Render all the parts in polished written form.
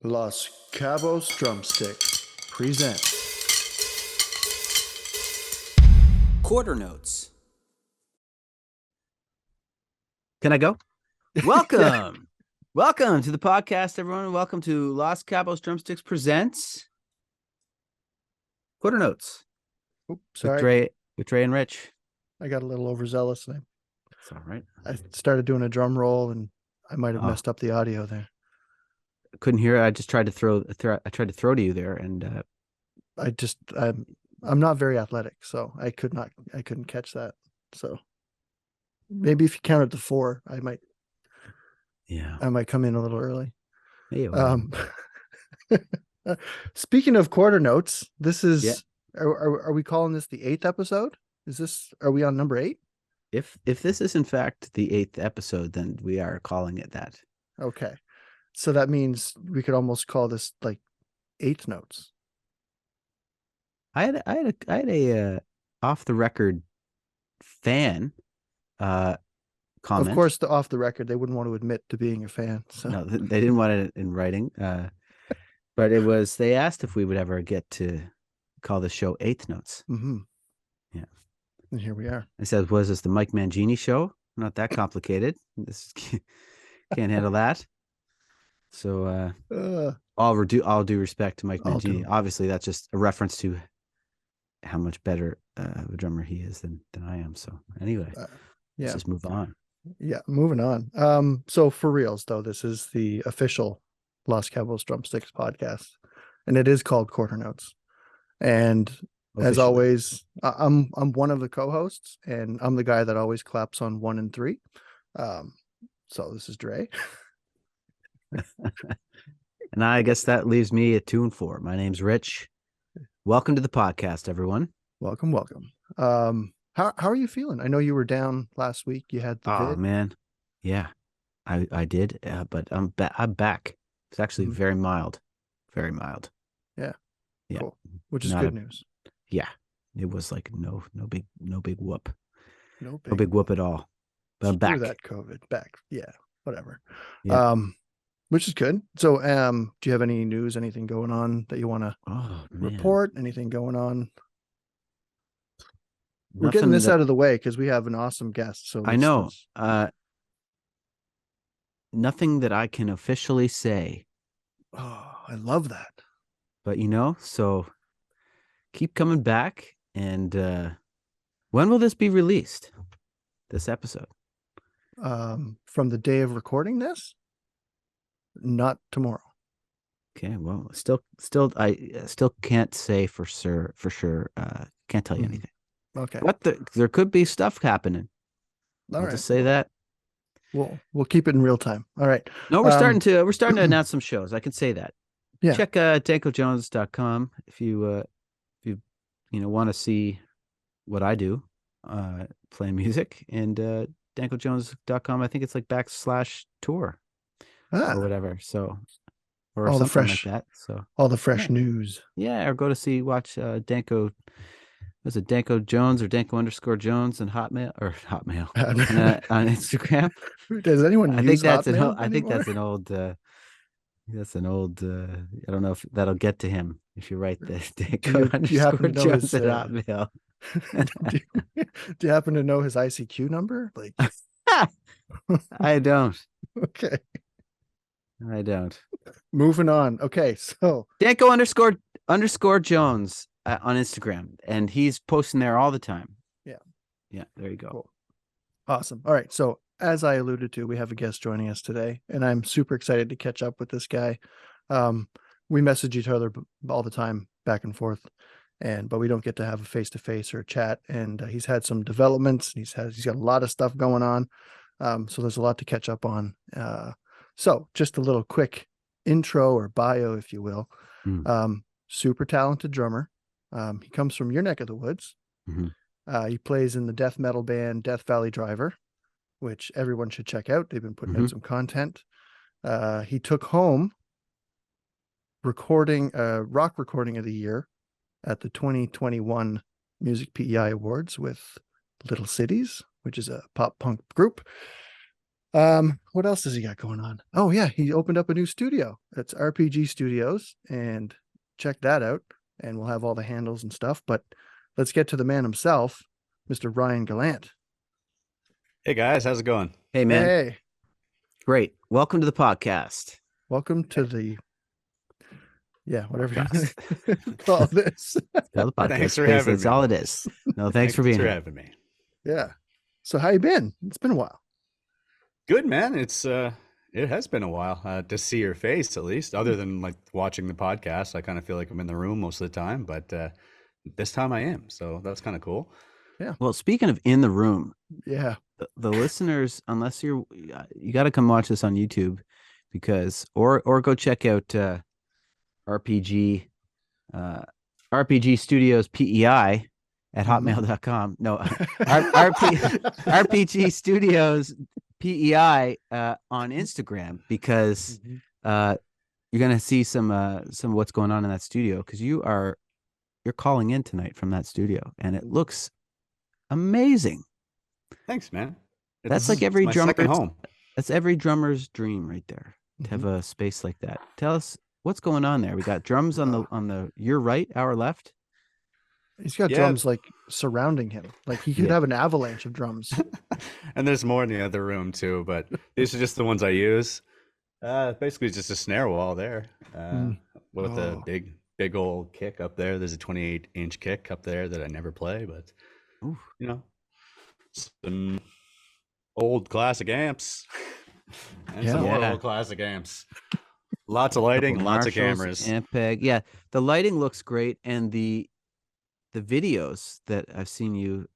Los Cabos Drumsticks present Quarter Notes. Can I go? Welcome. Welcome to the podcast, everyone. Welcome to Los Cabos Drumsticks presents Quarter Notes. Oops, sorry. With Dre and Rich. I got a little overzealous. It's all right. I started doing a drum roll and I might have messed up the audio there. Couldn't hear it. I just tried to throw to you there, and I'm not very athletic, so I couldn't catch that. So maybe if you counted to 4, I might come in a little early. Hey, Speaking of quarter notes, this is are we calling this the 8th episode? Are we on number 8? If this is in fact the 8th episode, then we are calling it that. Okay. So that means we could almost call this like 8th notes. I had a off the record fan comment. Of course, off the record, they wouldn't want to admit to being a fan. So no, they didn't want it in writing. But they asked if we would ever get to call the show 8th Notes. Mm-hmm. Yeah. And here we are. I said, was this the Mike Mangini show? Not that complicated. This can't handle that. So all due respect to Mike Mangini. Obviously, that's just a reference to how much better of a drummer he is than I am. So anyway, let's just move on. Yeah, moving on. So for reals though, this is the official Los Cabos Drumsticks podcast, and it is called Quarter Notes. And as always, I'm one of the co-hosts, and I'm the guy that always claps on 1 and 3. So this is Dre. And I guess that leaves me at 2 and 4. My name's Rich. Welcome to the podcast, everyone. Welcome. How are you feeling? I know you were down last week. You had the vid. Oh man, yeah, I did, but I'm back. It's actually very mild. Yeah. Cool. Which is good news. Yeah, it was like no big whoop. No big whoop at all. But I'm back. That COVID back. Yeah, whatever. Yeah. Which is good. So, do you have any news, anything going on that you want to report? Anything going on? We're getting this out of the way because we have an awesome guest. So I know. Nothing that I can officially say. Oh, I love that. But so keep coming back. And when will this be released? This episode? From the day of recording this? Not tomorrow. Okay. Well, I still can't say for sure. Can't tell you anything. Okay. But there could be stuff happening. I'll just say that. We'll keep it in real time. All right. No, we're starting to announce some shows. I can say that. Yeah. Check dankojones.com if you want to see what I do, playing music, and dankojones.com. I think it's like /tour or whatever. So or all something the fresh like that. So all the fresh news. Yeah, or go to watch Danko. Was it Danko Jones or Danko_Jones and Hotmail on Instagram? Does anyone use Hotmail I think that's an old. I don't know if that'll get to him if you write the Danko_Jones at Hotmail. Do you happen to know his ICQ number? Like, I don't. Okay. I don't. Moving on. Okay, so Danko_Jones on Instagram, and he's posting there all the time. Yeah, there you go. Cool. Awesome. All right, so as I alluded to, we have a guest joining us today, and I'm super excited to catch up with this guy. We message each other all the time, back and forth, but we don't get to have a face-to-face or a chat. And he's had some developments. He's got a lot of stuff going on, so there's a lot to catch up on. So just a little quick intro or bio, if you will. Super talented drummer. He comes from your neck of the woods. Mm-hmm. He plays in the death metal band Death Valley Driver, which everyone should check out. They've been putting out some content. He took home rock recording of the year at the 2021 Music PEI Awards with Little Cities, which is a pop punk group. What else has he got going on? Oh yeah, he opened up a new studio. It's RPG Studios, and check that out. And we'll have all the handles and stuff. But let's get to the man himself, Mr. Ryan Gallant. Hey guys, how's it going? Hey, man. Hey, Great. Welcome to the podcast. welcome to the whatever you call this. The podcast. Thanks for having That's me. all it is. No, thanks for being here. having me. Yeah. So how you been? It's been a while. Good, man. It has been a while to see your face, at least, other than like watching the podcast. I kind of feel like I'm in the room most of the time, but this time I am, so that's kind of cool. Yeah. Well, speaking of in the room, Yeah. the listeners, unless you got to come watch this on YouTube, because or go check out RPG RPG Studios PEI at hotmail.com. No, RPG Studios PEI on Instagram, because you're gonna see some of what's going on in that studio, because you're calling in tonight from that studio, and it looks amazing. Thanks, man. That's like every drummer. Second home. That's every drummer's dream right there, to have a space like that. Tell us what's going on there. We got drums on the your right, our left. He's got drums like surrounding him. Like he could have an avalanche of drums. And there's more in the other room too, but these are just the ones I use. Basically just a snare wall there. With a big old kick up there. There's a 28-inch kick up there that I never play, but you know, some old classic amps and some more old classic amps. Lots of lighting, lots of cameras. Ampeg. Yeah, the lighting looks great, and the videos that I've seen you.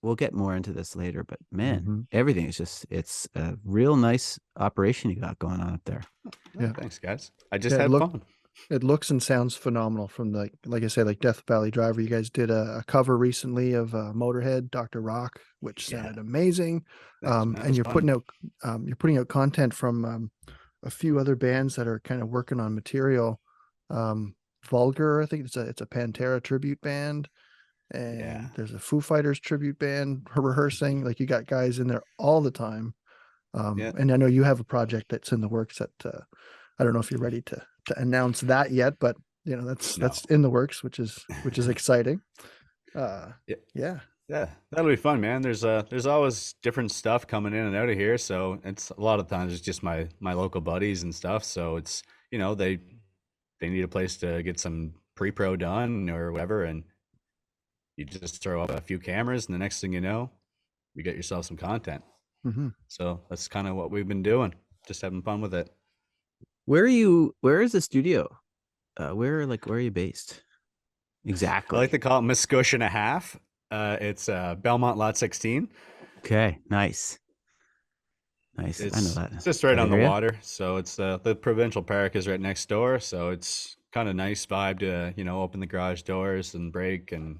We'll get more into this later, but man, everything is it's a real nice operation you got going on up there. Yeah, thanks, guys. I just had fun. It looks and sounds phenomenal. From like I said, like Death Valley Driver. You guys did a cover recently of Motorhead, Dr. Rock, which sounded amazing. And you're putting out content from a few other bands that are kind of working on material. Vulgar, I think it's a Pantera tribute band, and there's a Foo Fighters tribute band rehearsing. Like you got guys in there all the time. And I know you have a project that's in the works that I don't know if you're ready to announce that yet, but you know that's in the works, which is exciting. Yeah, that'll be fun, man. There's always different stuff coming in and out of here, so it's a lot of times it's just my local buddies and stuff. So it's, you know, they need a place to get some pre-pro done or whatever, and you just throw up a few cameras, and the next thing you know, you get yourself some content. So that's kind of what we've been doing, just having fun with it. Where is the studio? Where are you based? Exactly. I like to call it Muscush and a half. It's Belmont Lot 16. Okay, nice. I know that. It's just right on the water. So it's the provincial park is right next door. So it's kind of nice vibe to, you know, open the garage doors and break and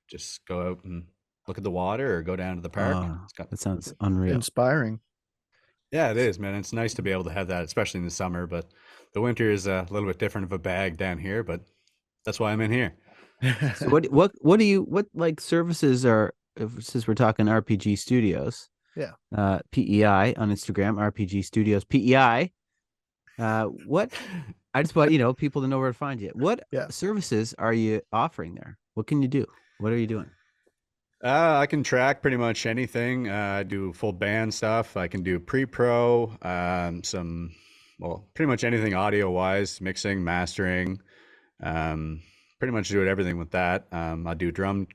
just go out and look at the water or go down to the park. That sounds unreal. Inspiring. Yeah, it is, man. It's nice to be able to have that, especially in the summer. But the winter is a little bit different of a bag down here. But that's why I'm in here. So what like services are, since we're talking RPG Studios? Yeah. PEI on Instagram, RPG Studios PEI. What I just want, you know, people to know where to find you. What services are you offering there? What can you do? What are you doing? I can track pretty much anything. I do full band stuff. I can do pre-pro, pretty much anything audio-wise, mixing, mastering. Pretty much do everything with that. I do drum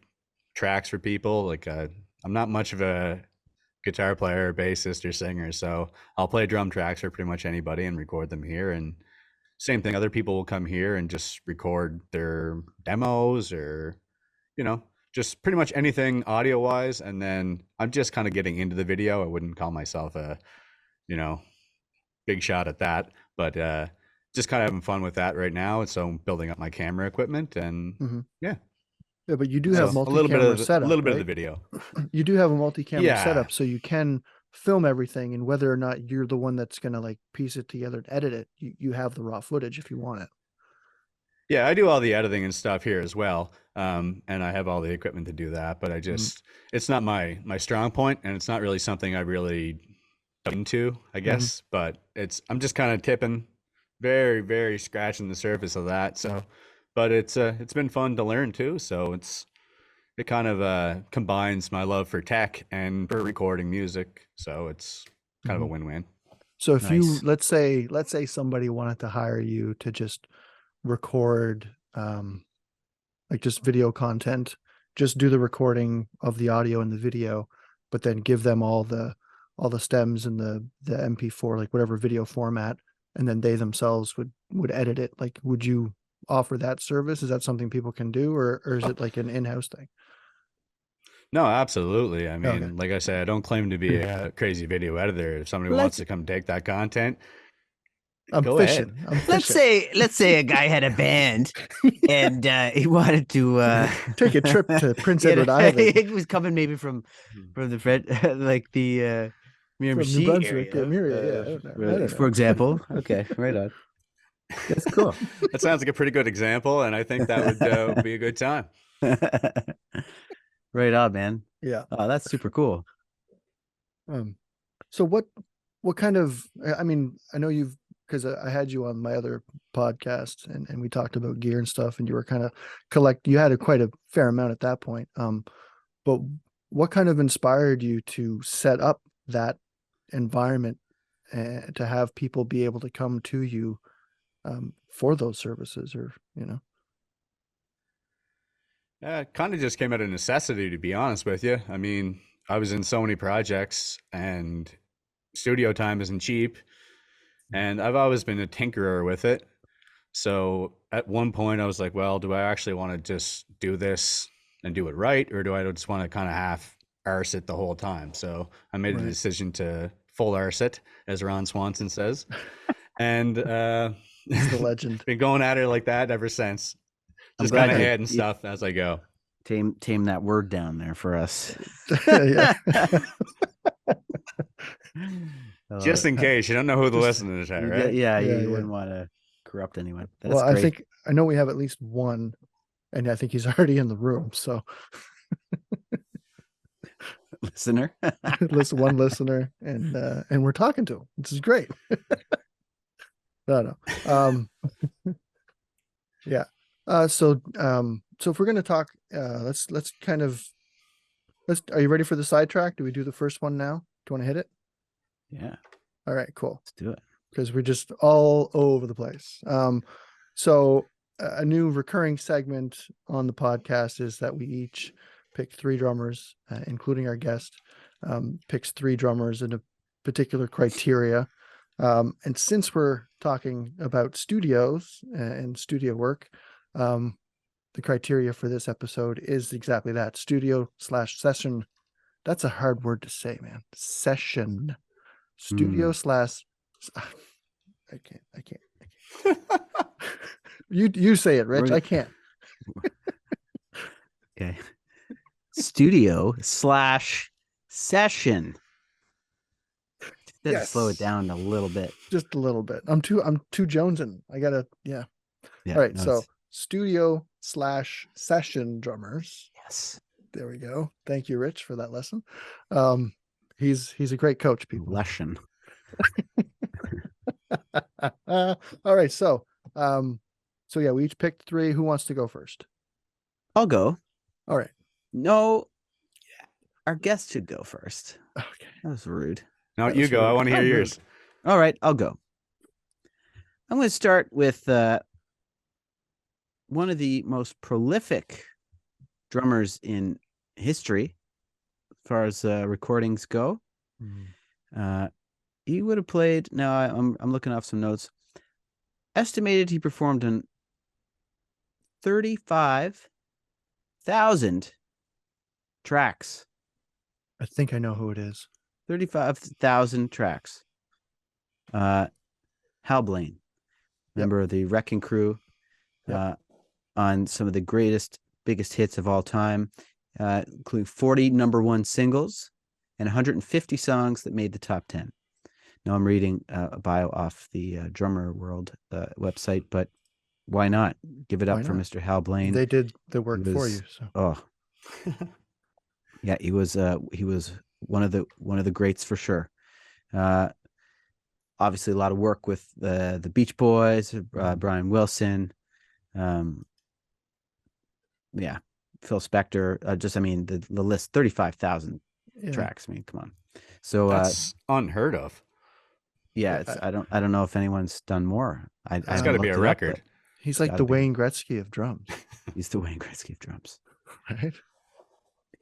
tracks for people. Like I'm not much of a guitar player, bassist, or singer, so I'll play drum tracks for pretty much anybody and record them here. And same thing, other people will come here and just record their demos, or, you know, just pretty much anything audio wise. And then I'm just kind of getting into the video. I wouldn't call myself a, you know, big shot at that, but just kind of having fun with that right now. And so I'm building up my camera equipment, and yeah, but you do have multi-camera setup. A little bit of the video. You do have a multi-camera setup, so you can film everything, and whether or not you're the one that's going to like piece it together and edit it, you have the raw footage if you want it. Yeah, I do all the editing and stuff here as well. And I have all the equipment to do that, but I just, it's not my strong point, and it's not really something I really into, I guess, but I'm just kind of tipping, very, very scratching the surface of that. So, but it's been fun to learn too. So it kind of combines my love for tech and for recording music. So it's kind of a win-win. So if you, let's say somebody wanted to hire you to just record, like just video content, just do the recording of the audio and the video, but then give them all the stems and the MP4, like whatever video format, and then they themselves would edit it. Like, would you offer that service? Is that something people can do, or is it like an in-house thing? No, absolutely. I mean, like I said, I don't claim to be a crazy video editor. If somebody wants to come take that content, go ahead. Let's say a guy had a band and he wanted to take a trip to Prince Edward Island. He was coming maybe from the like the Miramichi area, for example. Okay, right on. That's cool. That sounds like a pretty good example, and I think that would be a good time. Right on, man. Yeah. Oh, that's super cool. So what kind of, I mean, I know because I had you on my other podcast and we talked about gear and stuff, and you were kind of you had quite a fair amount at that point. But what kind of inspired you to set up that environment to have people be able to come to you for those services, or, you know? It kind of just came out of necessity, to be honest with you. I mean, I was in so many projects and studio time isn't cheap, and I've always been a tinkerer with it. So at one point I was like, well, do I actually want to just do this and do it right, or do I just want to kind of half arse it the whole time? So I made the decision to full arse it, as Ron Swanson says. And he's the legend. Been going at it like that ever since. Just kind of adding stuff as I go. Tame that word down there for us. Just in case you don't know who the listeners are, right? Yeah, you wouldn't want to corrupt anyone. That's great. I know we have at least one, and I think he's already in the room. So, listener, one listener, and we're talking to him. This is great. No. Yeah. So if we're going to talk, are you ready for the sidetrack? Do we do the first one now? Do you want to hit it? Yeah. All right, cool. Let's do it. Because we're just all over the place. So a new recurring segment on the podcast is that we each pick 3 drummers, including our guest, picks 3 drummers in a particular criteria. And since we're talking about studios and studio work, the criteria for this episode is exactly that: studio/session. That's a hard word to say, man. Session. Studio / I can't. You say it, Rich. I can't. Okay. Studio / session. Let's slow it down a little bit. Just a little bit. I'm too jonesing. I gotta, yeah. All right. So studio / session drummers. Yes. There we go. Thank you, Rich, for that lesson. He's a great coach, people. Lesson. All right. So yeah, we each picked 3. Who wants to go first? I'll go. All right. No, our guest should go first. Okay. That was rude. No, you go. I want to hear yours. All right, I'll go. I'm going to start with one of the most prolific drummers in history, as far as recordings go. He would have played. Now I'm looking off some notes. Estimated he performed on 35,000 tracks. I think I know who it is. 35,000 tracks. Hal Blaine, member of the Wrecking Crew, on some of the biggest hits of all time, including 40 #1 singles and 150 songs that made the top 10. Now I'm reading a bio off the Drummer World website, but why not give it up for Mr. Hal Blaine? They did the work for you. So. Yeah, he was one of the greats for sure. Obviously, a lot of work with the Beach Boys, Brian Wilson. Yeah, Phil Spector. Just, I mean, the list, 35,000 tracks. I mean, come on. So that's unheard of. Yeah, it's, I don't know if anyone's done more. It's got to be a record. He's like the Wayne Gretzky of drums. He's the Wayne Gretzky of drums. Right?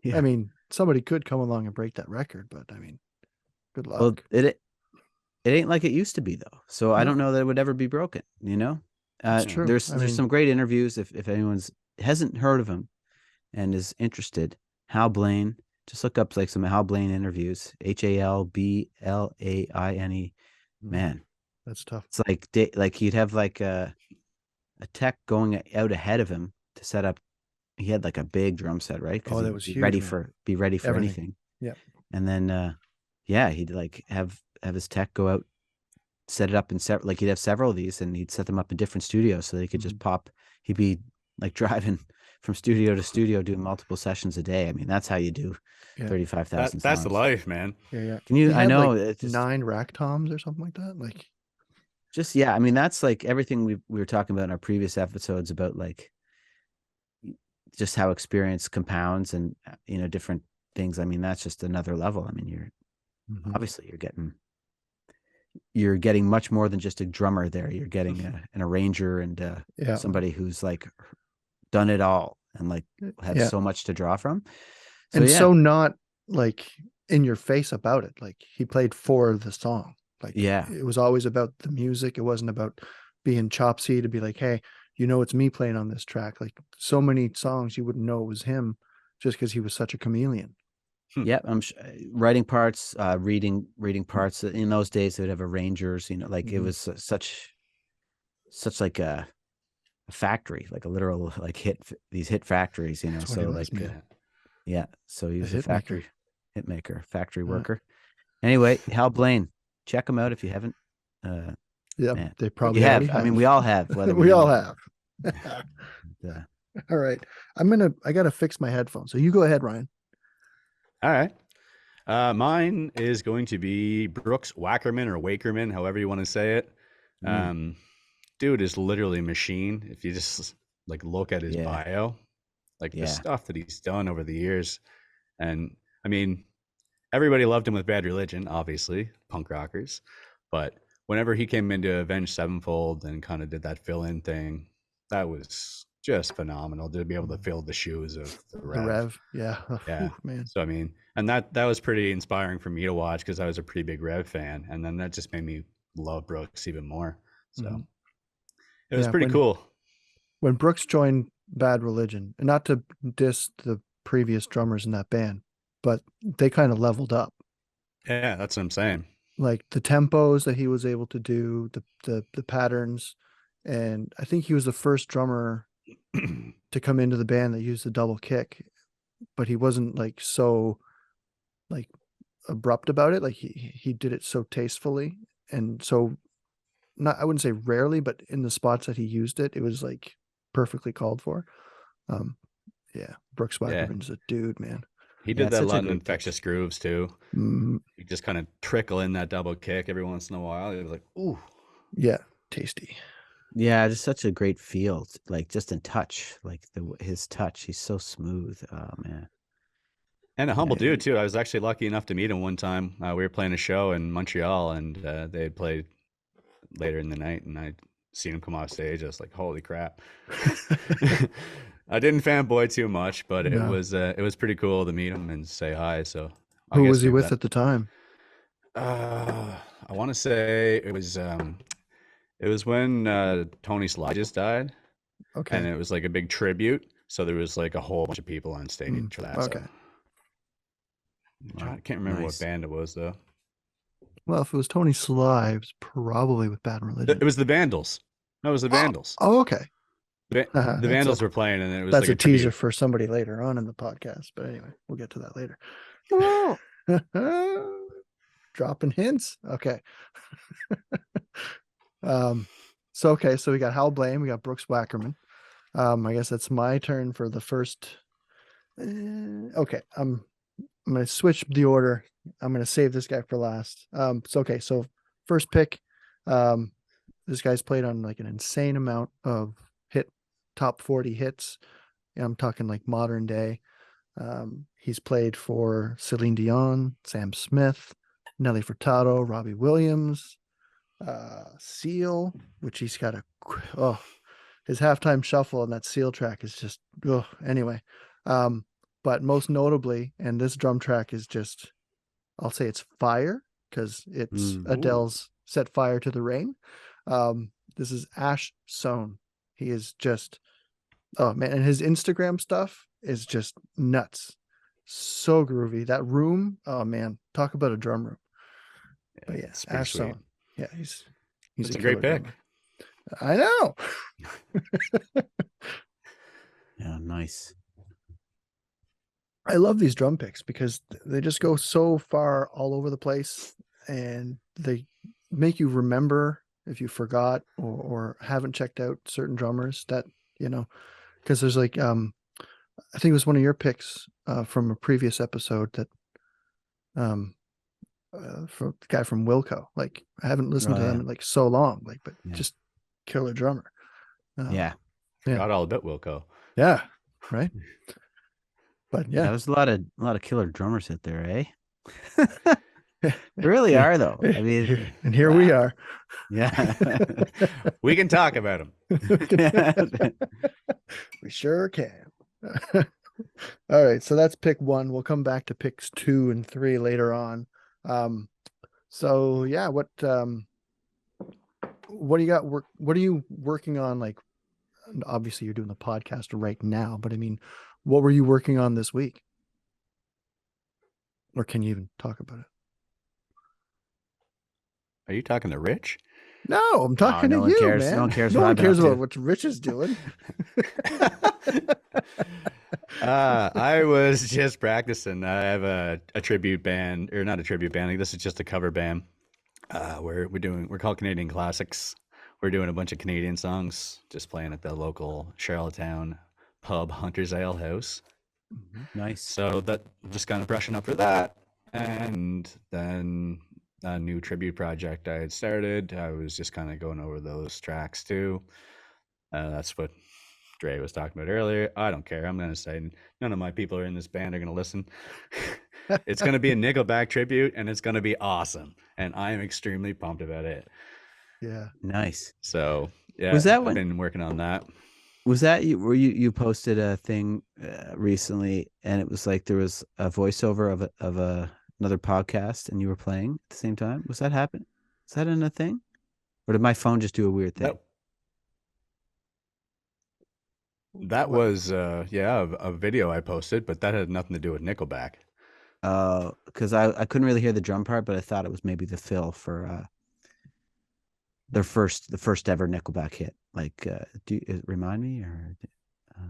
Yeah. I mean, somebody could come along and break that record, but I mean, good luck. Well, it ain't like it used to be, though. So I don't know that it would ever be broken, you know? That's true. There's some great interviews. If anyone's hasn't heard of him and is interested, Hal Blaine, just look up like some Hal Blaine interviews. HALBLAINE. Man, that's tough. It's like he'd have like a tech going out ahead of him to set up. He had like a big drum set, right? Oh, that was huge. Be ready for anything. Yeah. And then, he'd like have his tech go out, set it up in like he'd have several of these, and he'd set them up in different studios so they could just pop. He'd be like driving from studio to studio, doing multiple sessions a day. I mean, that's how you do 35,000. That's the life, man. Yeah. Can you? I know like it's just 9 rack toms or something like that. Like, just I mean, that's like everything we were talking about in our previous episodes about like just how experience compounds and different things. I mean, that's just another level. I mean, you're obviously you're getting much more than just a drummer there. You're getting an arranger and somebody who's like done it all and like has so much to draw from. So, so not like in your face about it. Like he played for the song. Like, it was always about the music. It wasn't about being chopsy to be like, hey, it's me playing on this track. Like so many songs you wouldn't know it was him just because he was such a chameleon. Yeah, I'm writing parts, reading parts. In those days, they would have arrangers. Like it was such like a factory, like a literal like these hit factories. So like so he was a factory hit maker, factory worker. Anyway, Hal Blaine, check him out if you haven't. Man, they probably have. I mean, we all have. Whether we all have. All right, I gotta fix my headphones. So you go ahead, Ryan. All right. Mine is going to be Brooks Wackerman or Wakerman, however you want to say it. Dude is literally a machine. If you just like look at his bio, like the stuff that he's done over the years. And I mean, everybody loved him with Bad Religion, obviously, punk rockers. But whenever he came into Avenged Sevenfold and kind of did that fill-in thing, that was just phenomenal to be able to fill the shoes of the Rev. Yeah. Yeah. Ooh, man. So, I mean, and that was pretty inspiring for me to watch because I was a pretty big Rev fan. And then that just made me love Brooks even more. So it was pretty cool. When Brooks joined Bad Religion, and not to diss the previous drummers in that band, but they kind of leveled up. Yeah, that's what I'm saying. Like the tempos that he was able to do, the patterns. And I think he was the first drummer to come into the band that used the double kick, but he wasn't like so like abrupt about it. Like he did it so tastefully and so I wouldn't say rarely, but in the spots that he used it, it was like perfectly called for. Brooks Wackerman's a dude, man. He did that a lot in Infectious Grooves too. He just kind of trickle in that double kick every once in a while. It was like, ooh, yeah, tasty. Yeah, just such a great feel, like just in touch, like his touch. He's so smooth. Oh man, and a humble dude too. I was actually lucky enough to meet him one time. We were playing a show in Montreal, and they had played later in the night, and I'd seen him come off stage. I was like, holy crap. I didn't fanboy too much, but it was pretty cool to meet him and say hi. So who was he with at the time? I want to say it was when Tony Sly just died. Okay. And it was like a big tribute. So there was like a whole bunch of people on stage for that. Okay. So I can't remember what band it was though. Well, if it was Tony Sly, it was probably with Bad Religion. It was the Vandals. No, it was the Vandals. Oh, okay. The Vandals were playing, and it was that's like a teaser for somebody later on in the podcast. But anyway, we'll get to that later. Dropping hints. Okay. So we got Hal Blaine, we got Brooks Wackerman. I guess that's my turn for the first. Okay, I'm going to switch the order I'm gonna save this guy for last. So first pick, this guy's played on like an insane amount of top 40 hits. I'm talking like modern day. He's played for Celine Dion, Sam Smith, Nelly Furtado, Robbie Williams, Seal, which he's got his halftime shuffle on that Seal track is just anyway. But most notably, and this drum track is just, I'll say it's fire because it's Adele's Set Fire to the Rain. This is Ash Sohn. He is just, oh man, and his Instagram stuff is just nuts. So groovy. That room, oh man, talk about a drum room. But yeah, Ash Sohn. Yeah, he's a great pick. Drummer. I know. Yeah, nice. I love these drum picks because they just go so far all over the place, and they make you remember if you forgot or haven't checked out certain drummers that, because there's like, I think it was one of your picks from a previous episode that, from the guy from Wilco, like I haven't listened to them in like so long, like, but just killer drummer. Forgot all about Wilco. Yeah, right. But yeah, there's a lot of killer drummers out there, eh? There really are, though. I mean, and here we are. Yeah, we can talk about them. We sure can. All right, so that's pick 1. We'll come back to picks 2 and 3 later on. So yeah, what do you got? What are you working on? Like, obviously you're doing the podcast right now, but I mean, what were you working on this week? Or can you even talk about it? Are you talking to Rich? No, I'm talking to you, cares. man. No one cares. No one cares about what Rich is doing. I was just practicing. I have a tribute band, or not a tribute band. This is just a cover band. We're called Canadian Classics. We're doing a bunch of Canadian songs, just playing at the local Charlottetown pub, Hunter's Ale House. Nice. So that just kind of brushing up for that, and then a new tribute project I had started. I was just kind of going over those tracks too. That's what Dre was talking about earlier. I don't care. I'm going to say none of my people are in this band are going to listen. It's going to be a Nickelback tribute, and it's going to be awesome. And I am extremely pumped about it. Yeah. Nice. So yeah, was that I've been working on that. Was that you? Where you posted a thing recently, and it was like there was a voiceover of another podcast, and you were playing at the same time? Was that happen? Is that in a thing, or did my phone just do a weird thing? That was a video I posted, but that had nothing to do with Nickelback. Because I couldn't really hear the drum part, but I thought it was maybe the fill for the first ever Nickelback hit. Like, do you remind me or?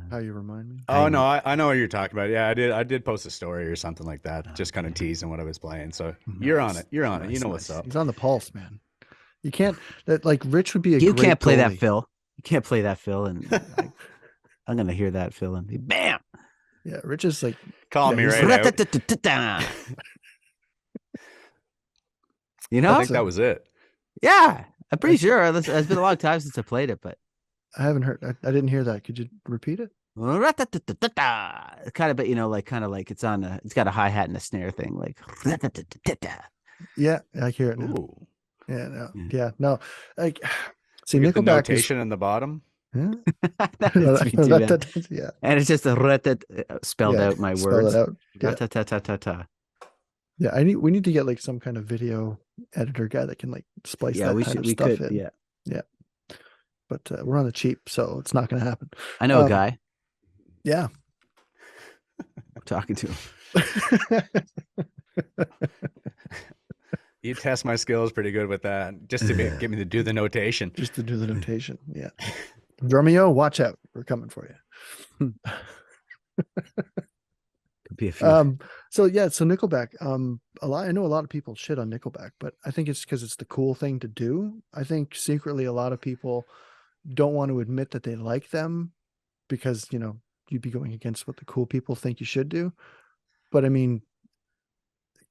How you remind me? Oh no, I know what you're talking about. Yeah, I did post a story or something like that, just kind of teasing what I was playing. So you're on it. You're on it. You know what's up. He's on the pulse, man. You can't. That like Rich would be a. You great can't play goalie. that fill. You can't play that fill, and I'm gonna hear that fill and be bam. Yeah, Rich is like call me right out. You know, I think that was it. Yeah, I'm pretty sure. It's been a long time since I played it, but I haven't heard. I didn't hear that. Could you repeat it? Kind of, but kind of like it's got a hi hat and a snare thing, like. Yeah, I hear it now. Ooh. Yeah, no. Like, see, Nickelback Nickelback notation in the bottom. Yeah. Yeah, and it's just spelled out my words. It out. Yeah, we need to get like some kind of video editor guy that can like splice that kind of stuff in. Yeah. But we're on the cheap, so it's not going to happen. I know a guy. Yeah. I'm talking to him. You test my skills pretty good with that, just to get me to do the notation. Just to do the notation, yeah. Drumeo, watch out. We're coming for you. Could be a few. So Nickelback, I know a lot of people shit on Nickelback, but I think it's because it's the cool thing to do. I think secretly a lot of people don't want to admit that they like them because, you'd be going against what the cool people think you should do. But I mean,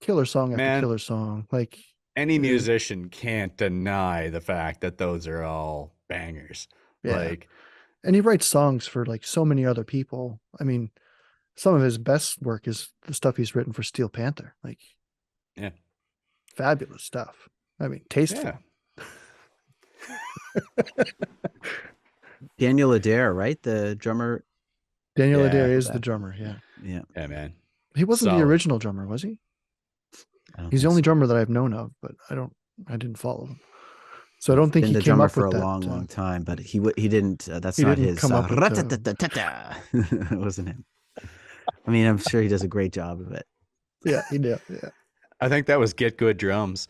killer song after Man, killer song. Like any musician can't deny the fact that those are all bangers. yeah. Like, And he writes songs for like so many other people. I mean, some of his best work is the stuff he's written for Steel Panther. Like, yeah, fabulous stuff. I mean, tasteful. yeah. Daniel Adair, right? The drummer. Daniel Yeah. Adair is the drummer. Yeah. Yeah. Yeah, man. He wasn't the Solid. original drummer, was he? I don't He's the think only so. drummer that I've known of, but I didn't follow him. So I He's don't think been he the came drummer up for with a that. long time, but he didn't. That's he not didn't his. come up with the- Rat-a-tat-tat-tat. It wasn't him. I mean, I'm sure he does a great job of it. Yeah, he did. Yeah. I think that was Get Good Drums.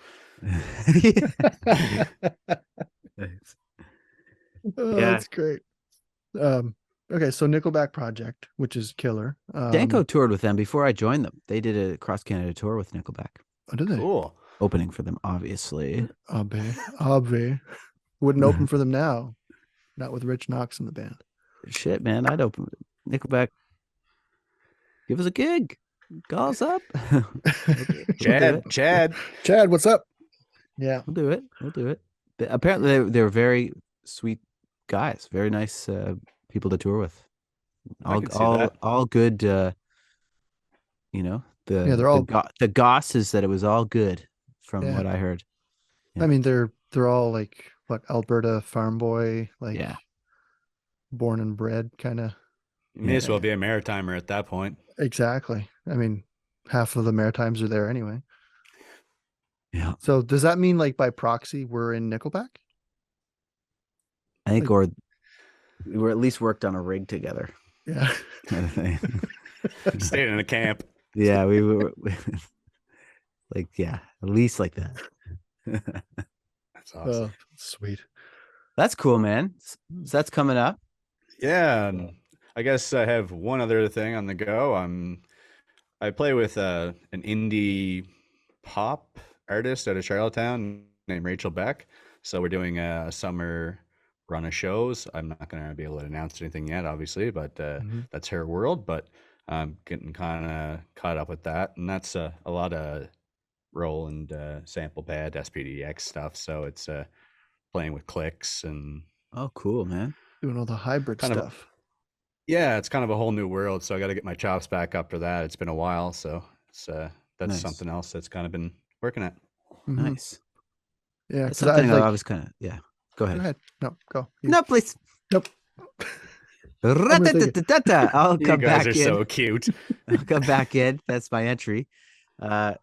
Oh, Yeah. that's great. Okay, so Nickelback Project, which is killer. Danko toured with them before I joined them. They did a cross Canada tour with Nickelback. Oh, did they? Cool. Opening for them, obviously. Obvi. Wouldn't open for them now. Not with Rich Knox in the band. Shit, man. I'd open Nickelback. Give us a gig. Call us up. Chad. Chad, what's up? Yeah. We'll do it. We'll do it. Apparently, they're very sweet guys. Very nice people to tour with. All good. You know, they're all the goss is that it was all good from what I heard. Yeah. I mean, they're all like what, Alberta farm boy, like born and bred kind of. You may as well be a Maritimer at that point. Exactly. I mean, half of the Maritimes are there anyway. Yeah. So does that mean like by proxy we're in Nickelback? I think, or we were at least worked on a rig together. Yeah. Kind of thing. Stayed in a camp. Yeah, we were like, at least like that. That's awesome. Sweet. That's cool, man. So that's coming up. Yeah. And I guess I have one other thing on the go. I play with an indie pop artist out of Charlottetown named Rachel Beck. So we're doing a summer run of shows. I'm not going to be able to announce anything yet, obviously, but that's her world. But I'm getting kind of caught up with that. And that's a lot of Roland sample pad, SPDX stuff. So it's playing with clicks and... Oh, cool, man. Doing all the hybrid stuff. Yeah, it's kind of a whole new world. So I got to get my chops back up for that. It's been a while. So it's that's something else that's kind of been working at. Nice. Yeah. That's something I was kind of, Go ahead. No, go. No, please. Nope. I'll come you guys back are in. so cute. I'll come back in. That's my entry. All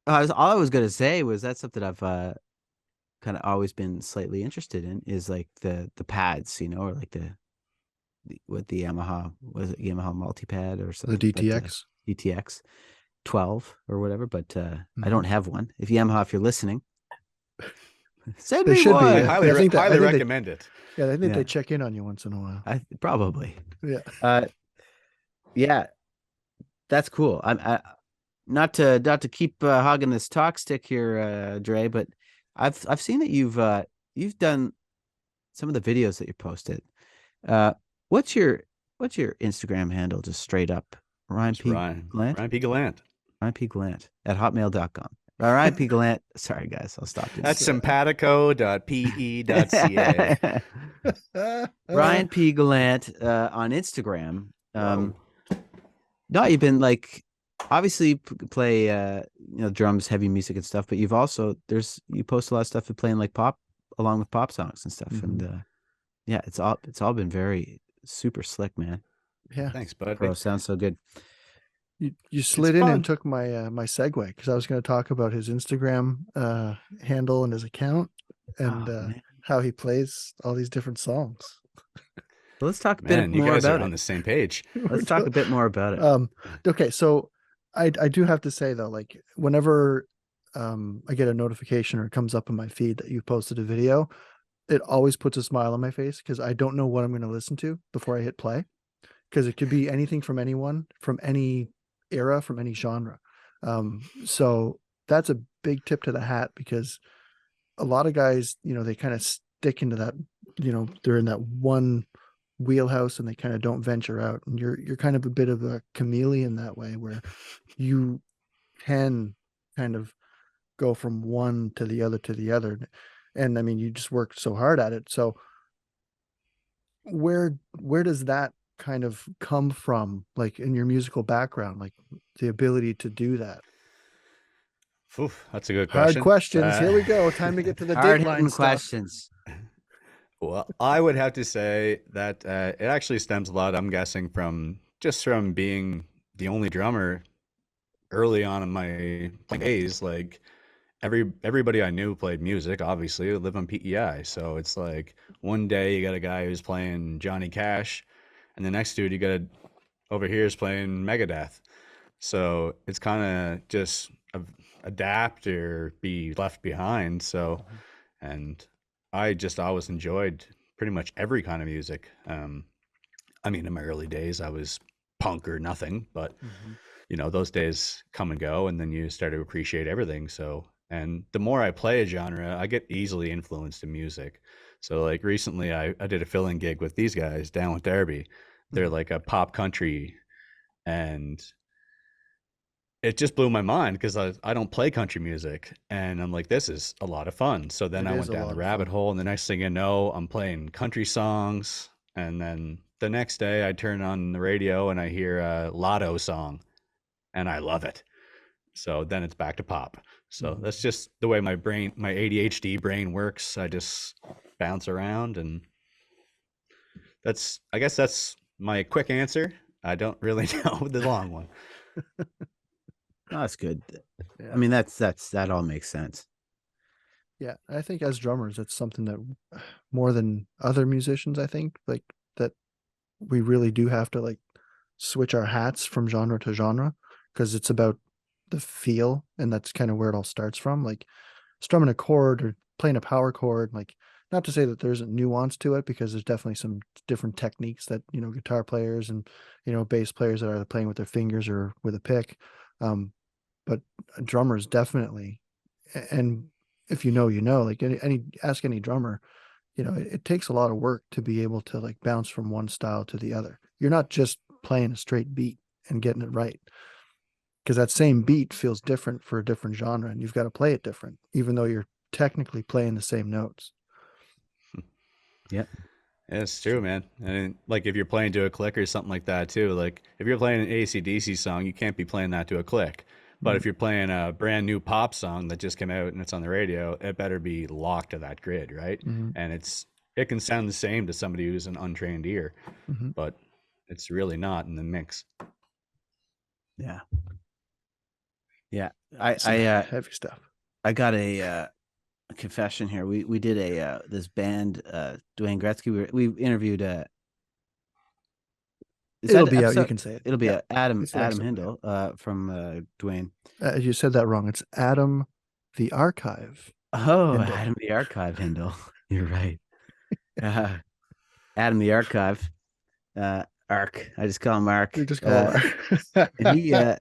I was going to say was that's something I've kind of always been slightly interested in is like the pads, or like the Yamaha, was it Yamaha multi-pad or something? The DTX. DTX 12 or whatever, but I don't have one. If Yamaha, if you're listening, send me one. I highly recommend it. Yeah, I think they check in on you once in a while. Probably. Yeah. Yeah, that's cool. I not to keep hogging this talk stick here, Dre, but I've seen that you've done some of the videos that you posted. What's your Instagram handle? Just straight up, Ryan P Gallant. Ryan P Gallant. Ryan P Gallant at hotmail.com. Ryan P Gallant. Sorry guys, I'll stop this. That's simpatico.pe.ca. Ryan P Gallant on Instagram. No, you've been like obviously play drums, heavy music and stuff, but you've also you post a lot of stuff of playing like pop along with pop songs and stuff. And it's all been very super slick, man. Yeah. Thanks, bud. Bro, sounds so good. You slid in and took my my segue because I was going to talk about his Instagram handle and his account and how he plays all these different songs. Well, let's talk a bit more you guys about are on the same page. Let's talk a bit more about it. Okay, so I do have to say though, like whenever I get a notification or it comes up in my feed that you posted a video, it always puts a smile on my face because I don't know what I'm going to listen to before I hit play, because it could be anything from anyone, from any era, from any genre. So that's a big tip to the hat, because a lot of guys, they kind of stick into that, they're in that one wheelhouse and they kind of don't venture out. And you're kind of a bit of a chameleon that way, where you can kind of go from one to the other. And I mean, you just worked so hard at it. So where does that kind of come from, like in your musical background, like the ability to do that? Oof, that's a good Hard question. questions. Here we go. Time to get to the dig line stuff. questions. Well, I would have to say that it actually stems a lot, I'm guessing, from being the only drummer early on in my days. Like everybody I knew played music. Obviously, I live on PEI, so it's like one day you got a guy who's playing Johnny Cash, and the next dude you got over here is playing Megadeth. So it's kind of just adapt or be left behind. So, and I just always enjoyed pretty much every kind of music. I mean, in my early days, I was punk or nothing, but you know, those days come and go, and then you start to appreciate everything. So, and the more I play a genre, I get easily influenced in music. So, like recently, I did a fill-in gig with these guys down with Derby. They're like a pop country, and it just blew my mind because I don't play country music, and I'm like, this is a lot of fun. So then I went down the rabbit hole, and the next thing you know, I'm playing country songs, and then the next day I turn on the radio and I hear a Lotto song, and I love it. So then it's back to pop. So that's just the way my ADHD brain works. I just bounce around, and I guess that's my quick answer. I don't really know the long one. Oh, that's good. Yeah. I mean, that all makes sense. Yeah, I think as drummers, it's something that more than other musicians, I think, like that we really do have to like switch our hats from genre to genre, because it's about the feel, and that's kind of where it all starts from. Like strumming a chord or playing a power chord, like not to say that there isn't nuance to it, because there's definitely some different techniques that, you know, guitar players and, you know, bass players that are playing with their fingers or with a pick. But drummers definitely, and if you know, you know, like ask any drummer, you know, it takes a lot of work to be able to like bounce from one style to the other. You're not just playing a straight beat and getting it right, because that same beat feels different for a different genre, and you've got to play it different, even though you're technically playing the same notes. Yep. It's true, man. And like if you're playing to a click or something like that too, like if you're playing an AC/DC song, you can't be playing that to a click. But if you're playing a brand new pop song that just came out and it's on the radio, it better be locked to that grid, right? And it can sound the same to somebody who's an untrained ear, but it's really not in the mix. Yeah. Yeah. I heavy stuff. I got a confession here. We did this band, Dwayne Gretzky. We interviewed it'll be out. You can say it. It'll be Adam Hindle from Dwayne. You said that wrong. It's Adam the Archive. Oh, Hindle. Adam the Archive Hindle. You're right. Adam the Archive. Arc. I just call him Arc. You just call him Arc. And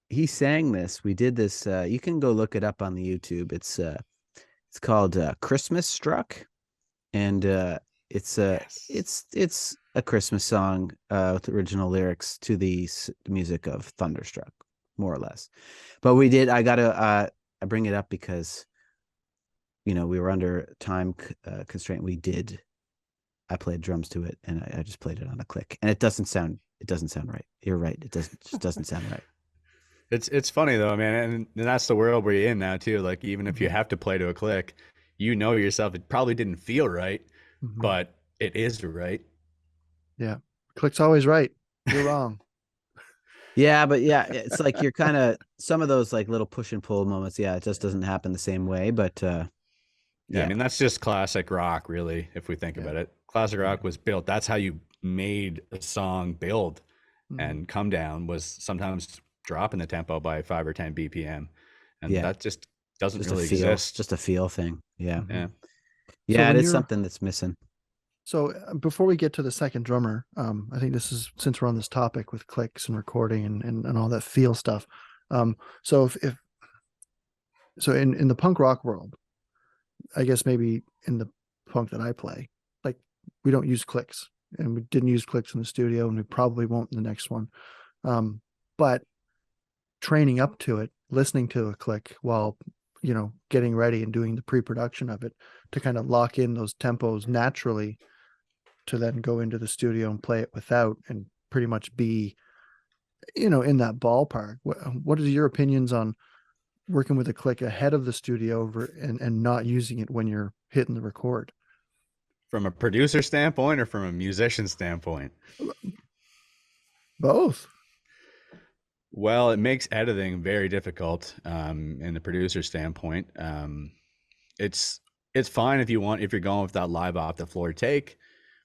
he sang this. We did this. You can go look it up on the YouTube. It's called Christmas Struck, and it's a Christmas song with original lyrics to the music of Thunderstruck, more or less. But we did. I bring it up because, you know, we were under time constraint. I played drums to it, and I just played it on a click, and it doesn't sound right. You're right. It just doesn't sound right. It's funny though, man, and that's the world we're in now too. Like even if you have to play to a click, you know yourself, it probably didn't feel right, but it is right. Yeah, click's always right. You're wrong. Yeah, but yeah, it's like you're kind of some of those like little push and pull moments. Yeah, it just doesn't happen the same way, but yeah, I mean that's just classic rock, really. If we think about it, classic rock was built. That's how you made a song build and come down, was sometimes dropping the tempo by 5 or 10 BPM, and that just doesn't really exist. Just a feel thing. Yeah. So it is something that's missing. So before we get to the second drummer, I think this is, since we're on this topic with clicks and recording and all that feel stuff. So in the punk rock world, I guess maybe in the punk that I play, like we don't use clicks, and we didn't use clicks in the studio, and we probably won't in the next one. But training up to it, listening to a click while, getting ready and doing the pre-production of it to kind of lock in those tempos naturally to then go into the studio and play it without and pretty much be, in that ballpark. What are your opinions on working with a click ahead of the studio and not using it when you're hitting the record? From a producer standpoint or from a musician standpoint? Both. Well, it makes editing very difficult in the producer standpoint. It's fine if you're going with that live off the floor take,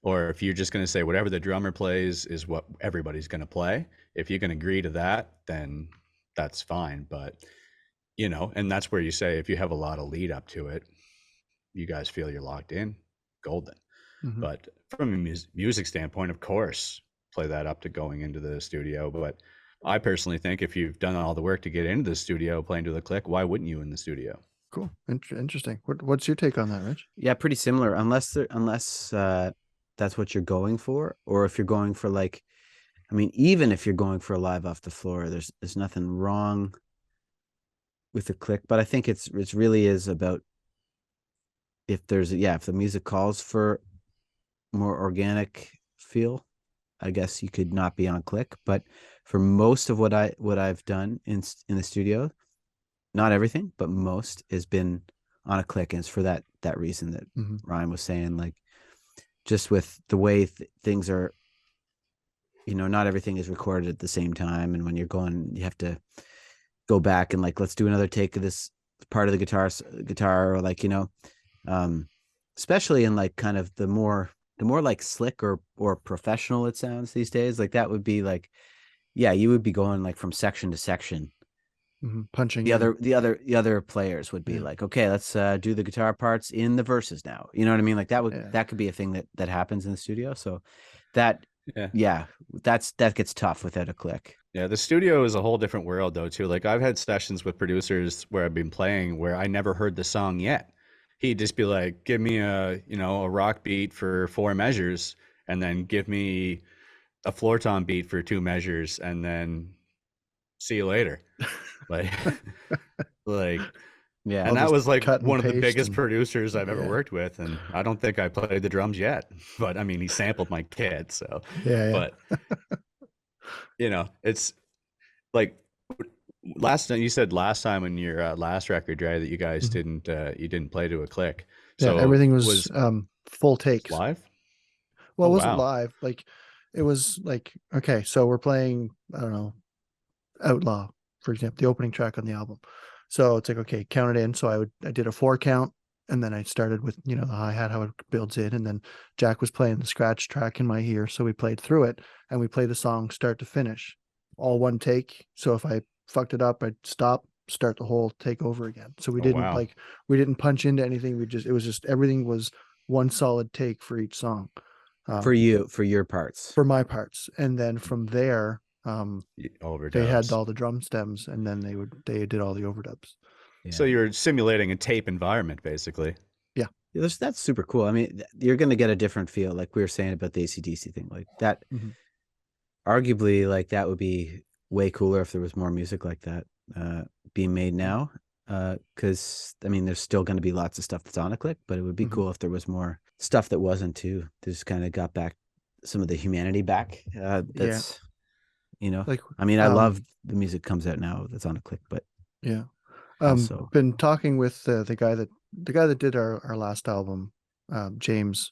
or if you're just going to say whatever the drummer plays is what everybody's going to play. If you can agree to that, then that's fine. But, and that's where you say, if you have a lot of lead up to it, you guys feel you're locked in, golden. Mm-hmm. But from a music standpoint, of course, play that up to going into the studio. But I personally think if you've done all the work to get into the studio, playing to the click, why wouldn't you in the studio? Cool. Interesting. What's your take on that, Rich? Yeah, pretty similar. Unless that's what you're going for, or if you're going for even if you're going for a live off the floor, there's nothing wrong with the click. But I think it's really is about if the music calls for more organic feel, I guess you could not be on click. But for most of what I've done in the studio, not everything, but most has been on a click, and it's for that reason that Ryan was saying, just with the way things are, not everything is recorded at the same time, and when you're going, you have to go back and let's do another take of this part of the guitar, or especially in kind of the more slick or professional it sounds these days, that would be you would be going from section to section. Punching the other players would be okay, let's do the guitar parts in the verses now. You know what I mean? That could be a thing that happens in the studio. So that gets tough without a click. Yeah, the studio is a whole different world though too. I've had sessions with producers where I've been playing where I never heard the song yet. He'd just be like, give me a rock beat for 4 measures, and then give me a floor tom beat for 2 measures, and then see you later. Yeah, and that was one of the biggest producers I've ever worked with, and I don't think I played the drums yet, but I mean, he sampled my kit, so but it's last time in your last record, Dre, that you guys didn't play to a click. So everything was full takes. Live? Well, it wasn't live. It was okay, so we're playing, I don't know, Outlaw, for example, the opening track on the album. So it's okay, count it in. So I did a 4 count, and then I started with, the hi-hat, how it builds in. And then Jack was playing the scratch track in my ear. So we played through it, and we played the song start to finish, all one take. So if I fucked it up, I'd stop, start the whole take over again. So we didn't we didn't punch into anything. it was just, everything was one solid take for each song. For your parts. For my parts. And then from there, they had all the drum stems, and then they did all the overdubs. Yeah. So you're simulating a tape environment, basically. Yeah, that's super cool. I mean, you're going to get a different feel, like we were saying about the AC/DC thing, that. Arguably, that would be way cooler if there was more music like that being made now. Because I mean, there's still going to be lots of stuff that's on a click, but it would be cool if there was more stuff that wasn't too. Just kind of got back some of the humanity back. That's. I mean, I love the music comes out now that's on a click, but been talking with the guy that did our last album, James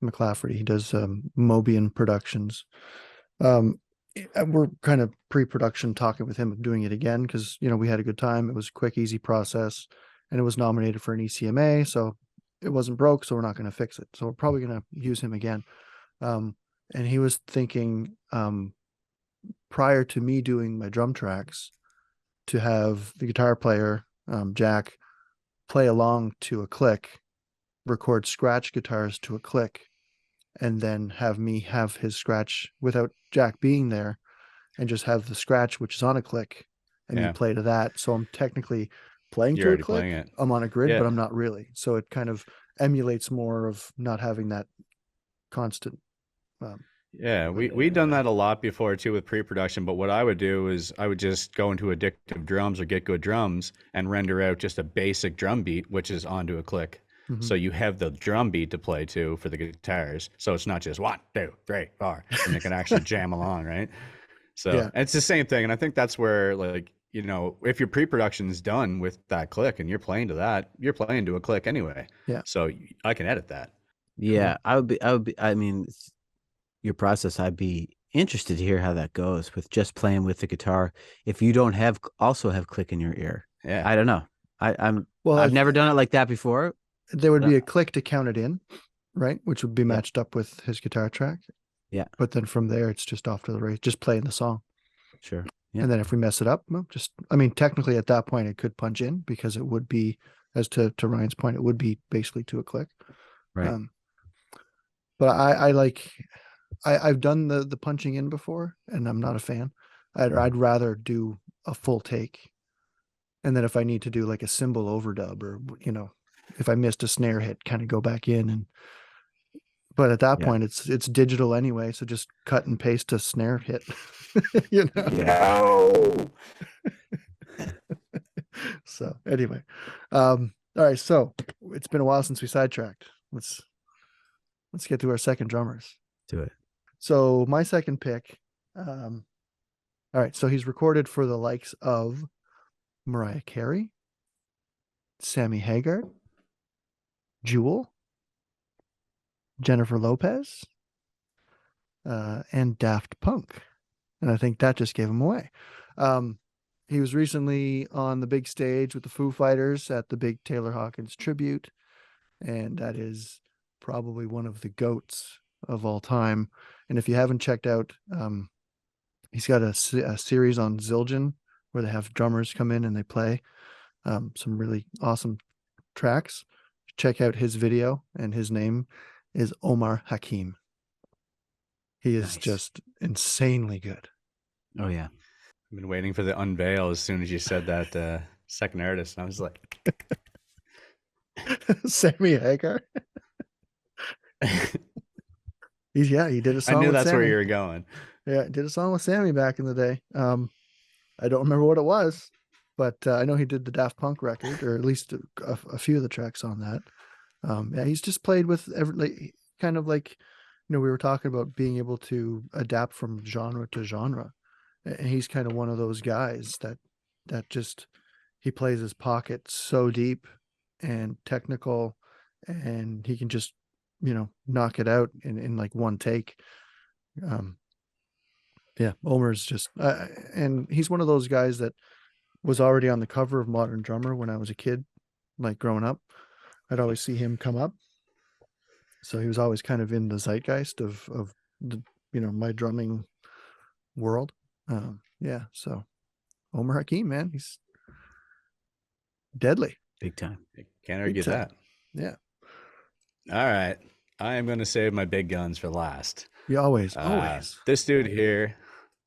McClafferty. He does Mobian Productions. We're kind of pre-production talking with him of doing it again because we had a good time. It was a quick, easy process, and it was nominated for an ECMA, so it wasn't broke. So we're not going to fix it. So we're probably going to use him again. And he was thinking, prior to me doing my drum tracks, to have the guitar player, Jack, play along to a click, record scratch guitars to a click, and then have me have his scratch without Jack being there, and just have the scratch, which is on a click, and you play to that. So I'm technically playing to a click. I'm on a grid, but I'm not really. So it kind of emulates more of not having that constant Yeah, we'd done that a lot before too with pre-production, but what I would do is I would just go into Addictive Drums or Get Good Drums and render out just a basic drum beat, which is onto a click. Mhm. So you have the drum beat to play to for the guitars. So it's not just 1, 2, 3, 4, and they can actually jam along, right? So Yeah. it's the same thing. And I think that's where, like, you know, if your pre-production is done with that click and you're playing to that, you're playing to a click anyway. Yeah. So I can edit that. Yeah, I mean, your process, I'd be interested to hear how that goes with just playing with the guitar. If you don't also have click in your ear. Yeah. I don't know. I've never done it like that before. There would be a click to count it in, right? Which would be matched up with his guitar track. Yeah. But then from there, it's just off to the race, just playing the song. Sure. Yeah. And then if we mess it up, well, I mean, technically at that point, it could punch in because it would be, as to Ryan's point, it would be basically to a click. Right. But I've done the punching in before, and I'm not a fan. I'd rather do a full take. And then if I need to do like a cymbal overdub, or, you know, if I missed a snare hit, kind of go back in. But at that point, it's digital anyway, so just cut and paste a snare hit. You know. No. So anyway, all right. So it's been a while since we sidetracked. Let's get to our second drummers. Do it. So my second pick. All right. So he's recorded for the likes of Mariah Carey, Sammy Hagar, Jewel, Jennifer Lopez, and Daft Punk. And I think that just gave him away. He was recently on the big stage with the Foo Fighters at the big Taylor Hawkins tribute. And that is probably one of the GOATs of all time. And if you haven't checked out, he's got a series on Zildjian where they have drummers come in and they play some really awesome tracks. Check out his video, and his name is Omar Hakim. He is just insanely good. Oh, yeah. I've been waiting for the unveil as soon as you said that second artist. And I was like, Sammy Hagar. He did a song. I knew with that's Sammy. where you were going. Yeah, did a song with Sammy back in the day. I don't remember what it was, but I know he did the Daft Punk record, or at least a few of the tracks on that. Yeah, he's just played with kind of like, you know, we were talking about being able to adapt from genre to genre, and he's kind of one of those guys that just, he plays his pocket so deep and technical, and he can just, you know, knock it out in like one take. Yeah, Omar's just, and he's one of those guys that was already on the cover of Modern Drummer when I was a kid, like growing up. I'd always see him come up. So he was always kind of in the zeitgeist of the, you know, my drumming world. Yeah. So Omar Hakim, man, he's deadly. Big time. Can't argue that. Yeah. All right. I am going to save my big guns for last. You always. This dude here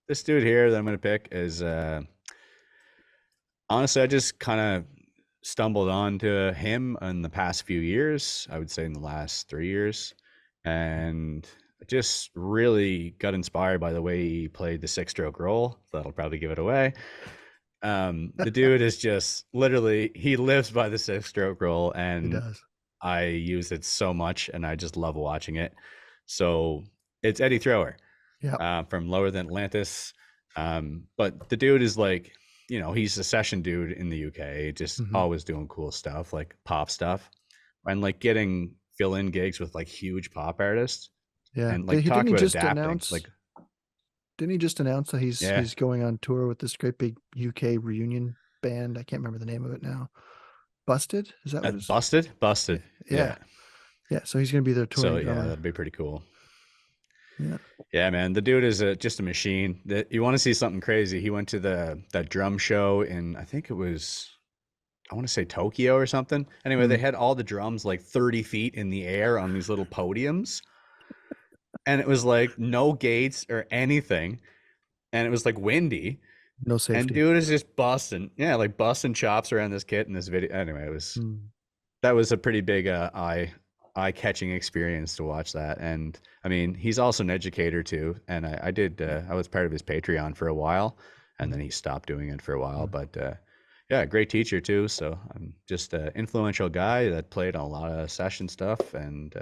that I'm going to pick is, honestly, I just kind of stumbled onto him in the past few years. I would say in the last 3 years, and just really got inspired by the way he played the 6-stroke roll. That'll probably give it away. The dude is just literally, he lives by the 6-stroke roll, and he does. I use it so much, and I just love watching it. So it's Eddie Thrower, from Lower Than Atlantis. But the dude is like, you know, he's a session dude in the UK, just always doing cool stuff, like pop stuff, and like getting fill-in gigs with like huge pop artists. Yeah, and like talk about adapting. Didn't he just announce that he's going on tour with this great big UK reunion band? I can't remember the name of it now. Busted? Is that what it's Busted. Yeah. So he's going to be there touring. So yeah, that'd be pretty cool. Yeah, man, the dude is just a machine. That you want to see something crazy. He went to that drum show in, I think it was, I want to say Tokyo or something. Anyway, they had all the drums like 30 feet in the air on these little podiums, and it was like no gates or anything, and it was like windy, no safety, and dude is just busting chops around this kit in this video. Anyway, that was a pretty big eye eye-catching experience to watch that. And I mean, he's also an educator too. And I was part of his Patreon for a while, and then he stopped doing it for a while. But yeah, great teacher too. So I'm just an influential guy that played on a lot of session stuff. And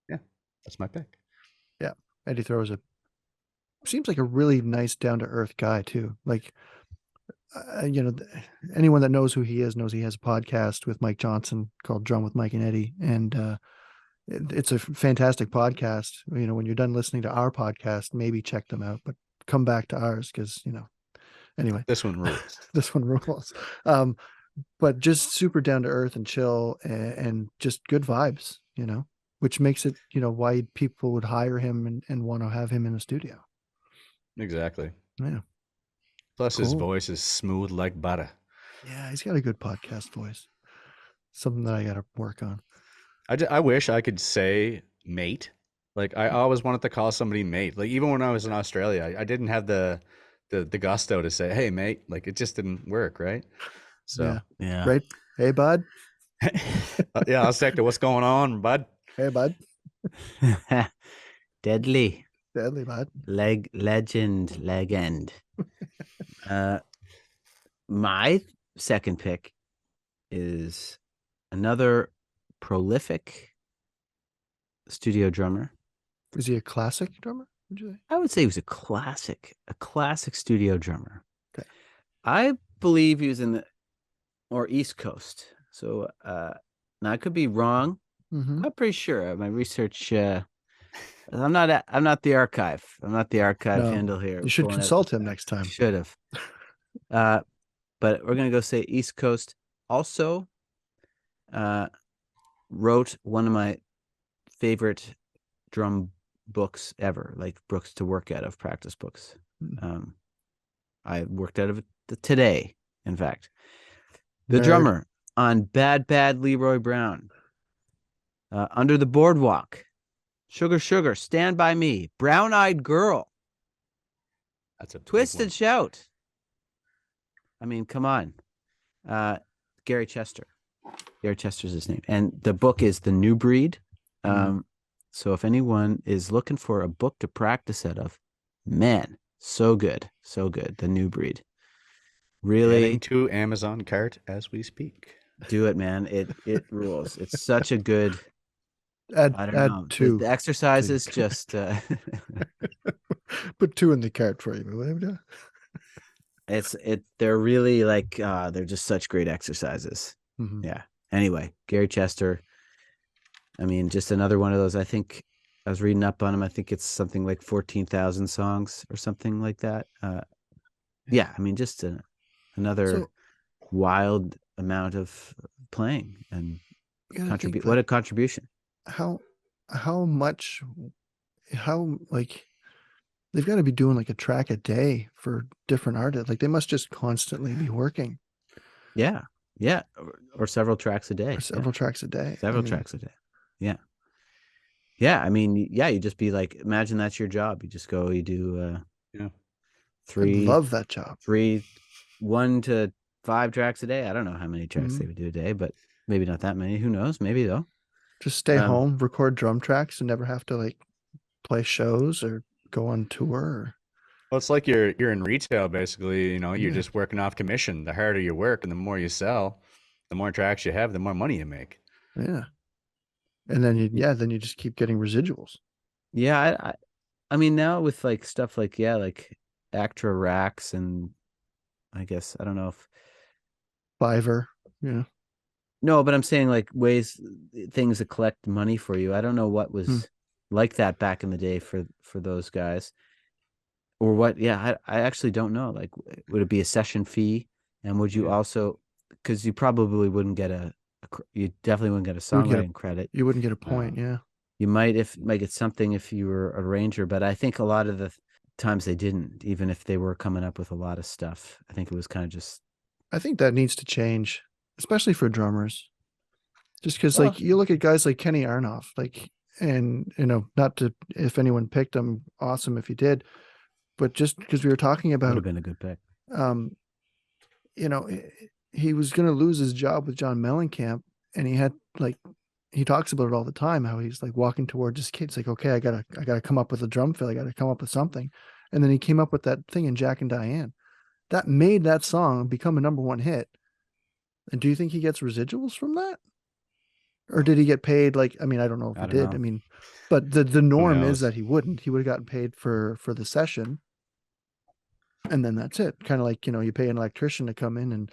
yeah, that's my pick. Yeah. Eddie Throw seems like a really nice, down-to-earth guy too. Like, anyone that knows who he is knows he has a podcast with Mike Johnson called Drum with Mike and Eddie. And it's a fantastic podcast. When you're done listening to our podcast, maybe check them out, but come back to ours because, anyway, this one rules. This one rules. But just super down to earth and chill and just good vibes, which makes it, why people would hire him and want to have him in the studio. Exactly. Yeah. Plus his voice is smooth like butter. Yeah, he's got a good podcast voice. Something that I got to work on. I wish I could say mate. Like I always wanted to call somebody mate. Like even when I was in Australia, I didn't have the gusto to say, "Hey mate." Like it just didn't work, right? So yeah. Right. Hey bud. Yeah, I was like, "What's going on, bud?" Hey bud. Deadly bud. Legend. My second pick is another prolific studio drummer. Is he a classic drummer? I would say he was a classic studio drummer. Okay. I believe he was in the East Coast. So now I could be wrong. Mm-hmm. I'm pretty sure. My research I'm not the archive. I'm not the archive handle here. You should consult him next time. Should have. But we're gonna go say East Coast. Also, wrote one of my favorite drum books ever, like books to work out of, practice books. I worked out of it today, in fact. The drummer on Bad Leroy Brown, Under the Boardwalk, Sugar, Stand By Me, Brown Eyed Girl. That's a Twist and Shout. I mean, come on. Gary Chester. Gary Chester's his name. And the book is The New Breed. So if anyone is looking for a book to practice out of, man, so good. The New Breed. Really. Getting to Amazon cart as we speak. Do it, man. It rules. It's such a good. I don't know. Two. The exercises just. Put 2 in the cart for you. They're really like they're just such great exercises. Mm-hmm. Yeah. Anyway, Gary Chester. I mean, just another one of those. I think I was reading up on him. I think it's something like 14,000 songs or something like that. Yeah. I mean, just another wild amount of playing and contribute. What a contribution! How like they've got to be doing like a track a day for different artists. Like they must just constantly be working. Yeah. Or several tracks a day. Tracks a day. Tracks a day. Yeah. Yeah. I mean, you just be like, imagine that's your job. You just go, you do 3. I love that job. 1 to 5 tracks a day. I don't know how many tracks they would do a day, but maybe not that many. Who knows? Maybe though. Just stay home, record drum tracks, and never have to like play shows or go on tour. Well, it's like you're in retail basically. You're just working off commission. The harder you work, and the more you sell, the more tracks you have, the more money you make. Yeah, and then you just keep getting residuals. Yeah, I mean now with like stuff like like Actra racks and I guess I don't know if Fiverr. Yeah. No, but I'm saying like things that collect money for you. I don't know what was like that back in the day for those guys. Or what? Yeah, I actually don't know. Like, would it be a session fee? And would you also, because you probably wouldn't get you definitely wouldn't get a songwriting credit. You wouldn't get a point, yeah. You might get something if you were a arranger, but I think a lot of the times they didn't, even if they were coming up with a lot of stuff. I think it was kind of just. I think that needs to change, especially for drummers. Just because, like, you look at guys like Kenny Arnoff, like, and, not to, if anyone picked him, awesome if you did. But just because we were talking about, would have been a good pick. He was going to lose his job with John Mellencamp, and he had like he talks about it all the time, how he's like walking towards his kids, like, okay, I gotta come up with a drum fill. I gotta come up with something. And then he came up with that thing in Jack and Diane that made that song become a number one hit. And do you think he gets residuals from that? Or did he get paid? Like, I mean, I don't know if he did. Know. I mean, but the norm is that he wouldn't. He would have gotten paid for the session. And then that's it. Kind of like, you pay an electrician to come in and,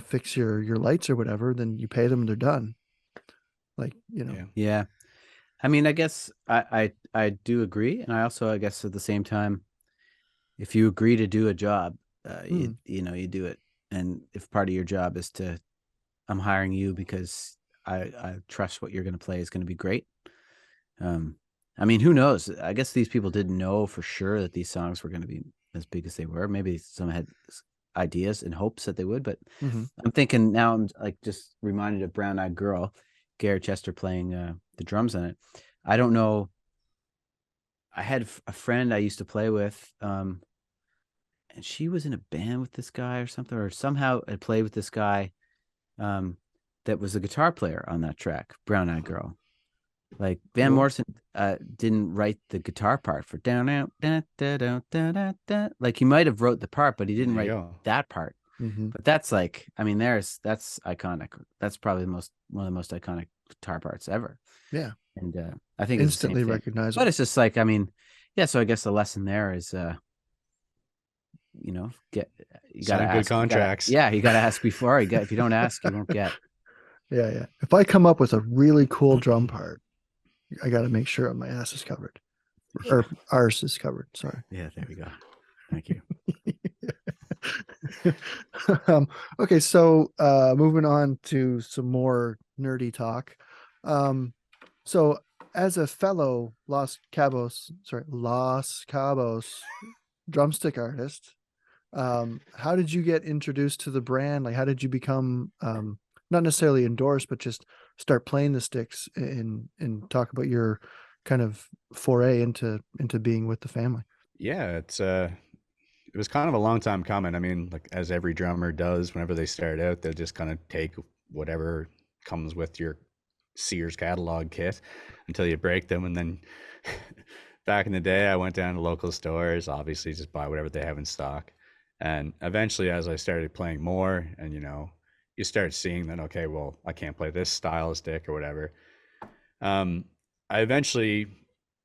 fix your lights or whatever, then you pay them and they're done. Like, Yeah. I mean, I guess I do agree. And I also, I guess at the same time, if you agree to do a job, you do it. And if part of your job is I'm hiring you because I trust what you're going to play is going to be great. I mean, who knows? I guess these people didn't know for sure that these songs were going to be as big as they were. Maybe some had ideas and hopes that they would, but I'm thinking now, I'm like just reminded of Brown Eyed Girl, Garrett Chester playing the drums on it. I don't know. I had a friend I used to play with, and she was in a band with this guy or something, or somehow had played with this guy that was a guitar player on that track, Brown Eyed Girl. Like Van Morrison didn't write the guitar part for down out da da da da da da. Like he might have wrote the part, but he didn't write that part. But that's like, I mean, that's iconic. That's probably one of the most iconic guitar parts ever. Yeah, and I think instantly it's recognizable. But it's just like, I mean, yeah. So I guess the lesson there is, you gotta ask. Good contracts. You gotta ask before. If you don't ask, you won't get. Yeah. If I come up with a really cool drum part, I got to make sure my ass is covered, or ours is covered. Sorry. Yeah, there we go. Thank you. Okay, so moving on to some more nerdy talk. So as a fellow Los Cabos drumstick artist, how did you get introduced to the brand? Like, how did you become not necessarily endorsed, but just start playing the sticks and talk about your kind of foray into being with the family? Yeah, it was kind of a long time coming. I mean, like as every drummer does, whenever they start out, they'll just kind of take whatever comes with your Sears catalog kit until you break them. And then back in the day, I went down to local stores, obviously just buy whatever they have in stock. And eventually, as I started playing more and, you start seeing that, okay, well, I can't play this style of stick or whatever. I eventually,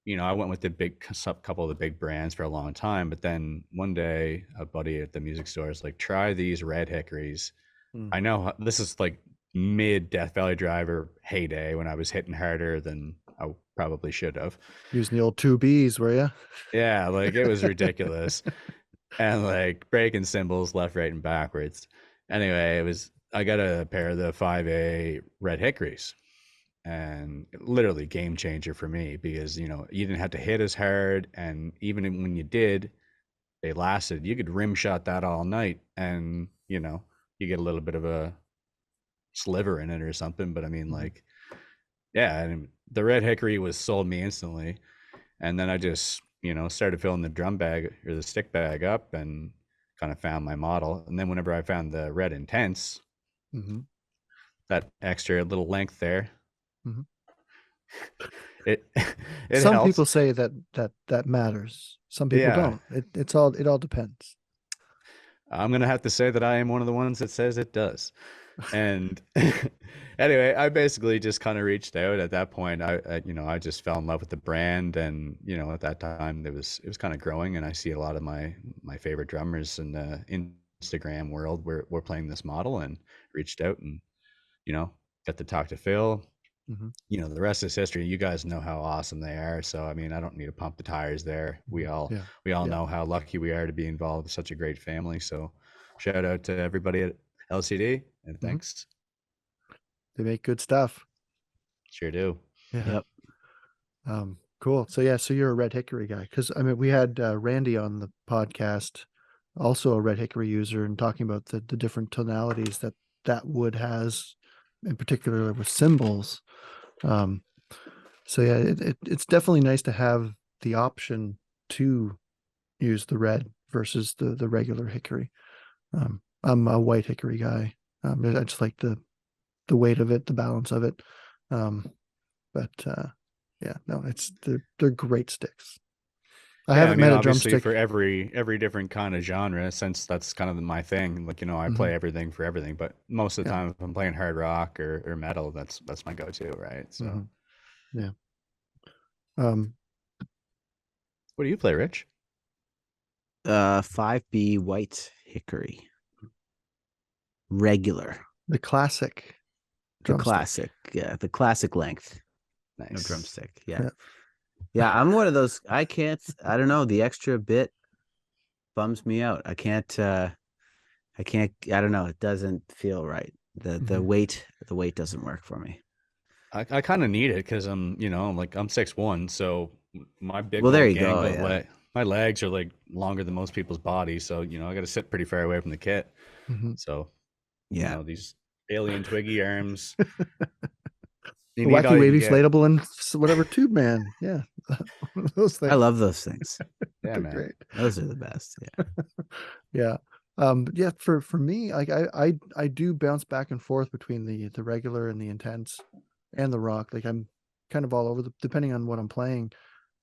I went with couple of the big brands for a long time, but then one day a buddy at the music store is like, try these red hickories. I know this is like mid Death Valley Driver heyday when I was hitting harder than I probably should have. Using the old 2Bs, were you? Yeah, like it was ridiculous. And like breaking cymbals left, right, and backwards. Anyway, I got a pair of the 5A red hickories. And literally game changer for me because, you didn't have to hit as hard. And even when you did, they lasted. You could rim shot that all night and, you get a little bit of a sliver in it or something. But I mean, like, yeah, and the red hickory was sold me instantly. And then I just, started filling the drum bag or the stick bag up and kind of found my model. And then whenever I found the red intense, that extra little length there, it some helps. people say that matters. Some people don't. It all depends. I'm gonna have to say that I am one of the ones that says it does. And anyway, I basically just kind of reached out at that point. I just fell in love with the brand, and at that time it was kind of growing, and I see a lot of my favorite drummers in the Instagram world were playing this model, and reached out and got to talk to Phil. The rest is history. You guys know how awesome they are. So, I mean, I don't need to pump the tires there. We all know how lucky we are to be involved with such a great family. So shout out to everybody at LCD and thanks. They make good stuff. Sure do. Yeah. Yep. Cool. So you're a red hickory guy. Cause I mean, we had Randy on the podcast, also a red hickory user, and talking about the different tonalities that wood has, in particular with cymbals. So yeah, it's definitely nice to have the option to use the red versus the regular hickory. I'm a white hickory guy. I just like the weight of it, the balance of it. But yeah, no, they're great sticks. I Yeah, I haven't mean, met a obviously drumstick. for every different kind of genre, since that's kind of my thing. Like, I play everything for everything, but most of the Yeah. time, if I'm playing hard rock or metal, that's my go-to, right? So, Yeah. what do you play, Rich? 5B white hickory. Regular. The classic drumstick. The classic length of Nice. drumstick. Yeah, I'm one of those. I don't know, the extra bit bums me out. I don't know, it doesn't feel right. The weight doesn't work for me. I kind of need it because I'm 6'1", so my big Well, there old you go. gangly my legs are like longer than most people's bodies, so I got to sit pretty far away from the kit. So these alien twiggy arms. You need Wacky all you can wavy get. inflatable and whatever tube man. Yeah. Those things. I love those things. Yeah, They're man. great. Those are the best. Yeah. Yeah, for me, like I do bounce back and forth between the regular and the intense and the rock. Like I'm kind of all over depending on what I'm playing.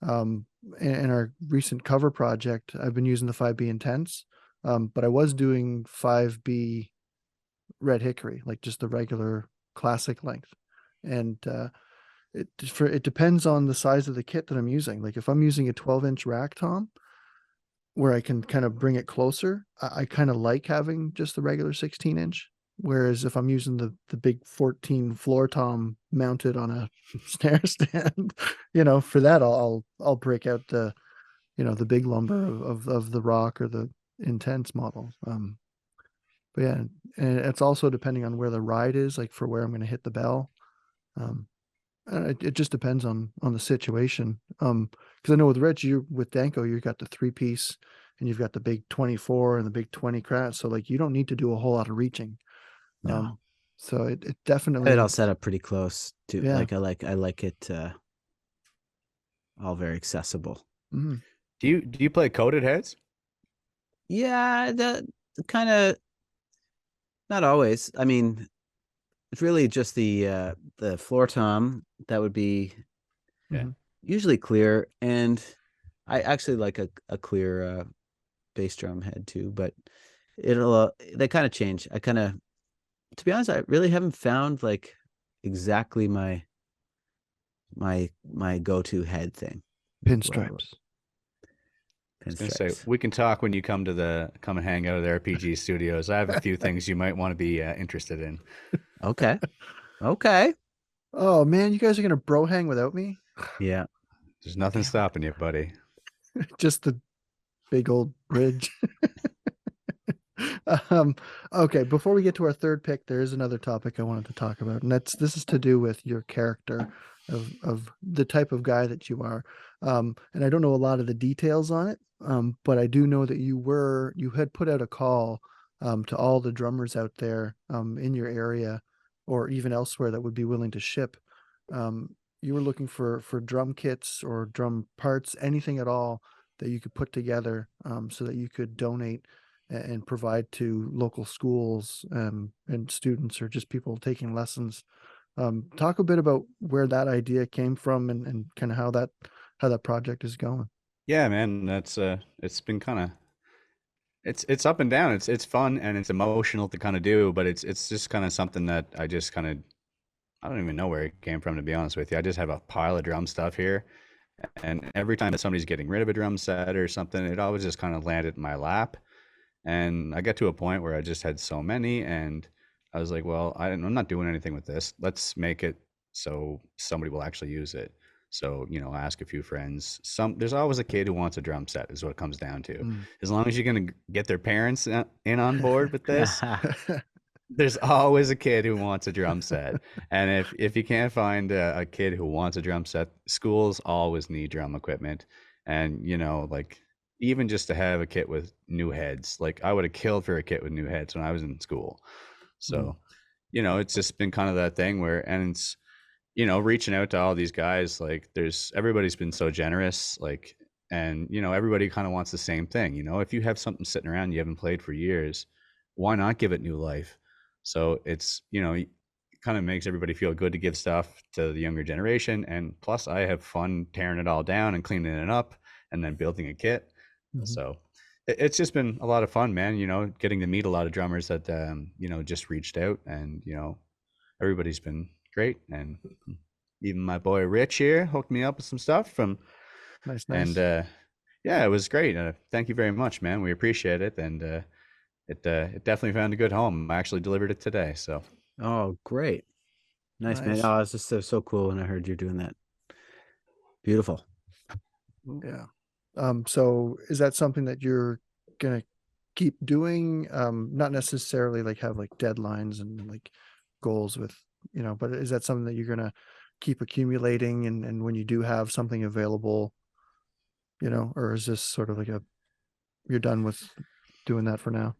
In our recent cover project, I've been using the 5B intense. But I was doing 5B red hickory, like just the regular classic length. And it depends on the size of the kit that I'm using. Like if I'm using a 12-inch rack tom where I can kind of bring it closer, I kind of like having just the regular 16-inch. Whereas if I'm using the big 14 floor tom mounted on a snare stand, for that I'll break out the big lumber of the rock or the intense model. But yeah, and it's also depending on where the ride is, like for where I'm going to hit the bell. It just depends on the situation. Because I know with Rich, with Danko, you got the 3-piece, and you've got the big 24 and the big 20 crat. So like you don't need to do a whole lot of reaching. No. So it definitely. It all set up pretty close to. Yeah. Like I like it. All very accessible. Do you play coated heads? Yeah, the kind of. Not always. I mean, it's really just the floor tom that would be usually clear, and I actually like a clear bass drum head too, but they kind of change. To be honest, I really haven't found like exactly my go-to head thing. Pinstripes. I was gonna say we can talk when you come and hang out at the RPG studios. I have a few things you might want to be interested in. Okay. Oh man, you guys are gonna bro hang without me? Yeah. There's nothing stopping you, buddy. Just the big old bridge. Okay, before we get to our third pick, there is another topic I wanted to talk about, and this is to do with your character of the type of guy that you are. And I don't know a lot of the details on it, but I do know that you had put out a call to all the drummers out there in your area or even elsewhere that would be willing to ship. You were looking for drum kits or drum parts, anything at all that you could put together so that you could donate and provide to local schools and students or just people taking lessons. Talk a bit about where that idea came from and kind of how that project is going. Yeah, man, that's it's been kind of it's up and down. It's fun and it's emotional to kind of do, but it's just kind of something that I just kind of I don't even know where it came from, to be honest with you. I just have a pile of drum stuff here, and every time that somebody's getting rid of a drum set or something, it always just kind of landed in my lap. And I got to a point where I just had so many, and I was like, well, I'm not doing anything with this. Let's make it so somebody will actually use it. So, ask a few friends. There's always a kid who wants a drum set, is what it comes down to. As long as you're going to get their parents in on board with this, there's always a kid who wants a drum set. And if you can't find a kid who wants a drum set, schools always need drum equipment. And, like, even just to have a kit with new heads, like I would have killed for a kit with new heads when I was in school. So, it's just been kind of that thing and it's, reaching out to all these guys, like everybody's been so generous, like, and, everybody kind of wants the same thing. If you have something sitting around you haven't played for years, why not give it new life? So it's, kind of makes everybody feel good to give stuff to the younger generation. And plus I have fun tearing it all down and cleaning it up and then building a kit. So it's just been a lot of fun, man, getting to meet a lot of drummers that, just reached out, and, everybody's been great. And even my boy Rich here hooked me up with some stuff from Nice. And yeah, it was great. Thank you very much, man. We appreciate it. And it definitely found a good home. I actually delivered it today. So. Oh, great. Nice, man. Oh, it's just so cool when I heard you're doing that. Beautiful. Yeah. So is that something that you're gonna keep doing? Not necessarily like have like deadlines and like goals with, but is that something that you're gonna keep accumulating, and when you do have something available, or is this sort of like you're done with doing that for now?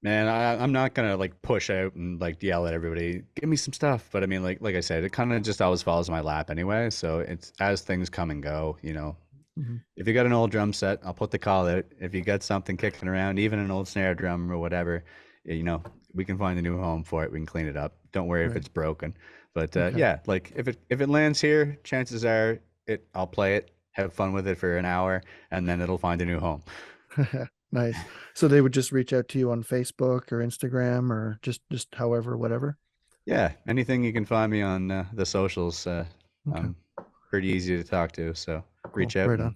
Man, I'm not gonna like push out and like yell at everybody, give me some stuff. But I mean, like I said, it kind of just always falls in my lap anyway. So it's as things come and go, If you got an old drum set, I'll put the call out. If you got something kicking around, even an old snare drum or whatever, we can find a new home for it. We can clean it up. Don't worry if it's broken. But yeah, like if it lands here, chances are I'll play it, have fun with it for an hour, and then it'll find a new home. Nice. So they would just reach out to you on Facebook or Instagram or just however, whatever. Yeah, anything you can find me on the socials. I'm pretty easy to talk to, so reach out. Right on.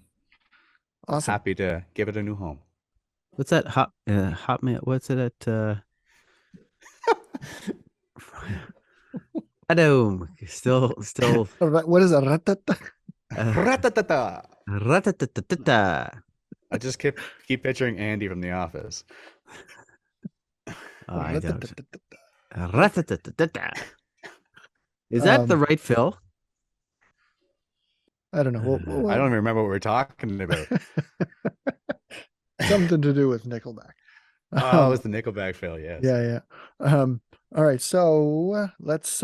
Awesome. Happy to give it a new home. What's that Hotmail? What's it at? Adam, still. What is a ratata? Ratatata. Ratatatata. I just keep picturing Andy from The Office. Oh, I don't. Ratatatata. Is that the right Phil? I don't know. I don't even remember what we're talking about. Something to do with Nickelback. Oh, it was the Nickelback Phil, yes. Yeah. All right, so let's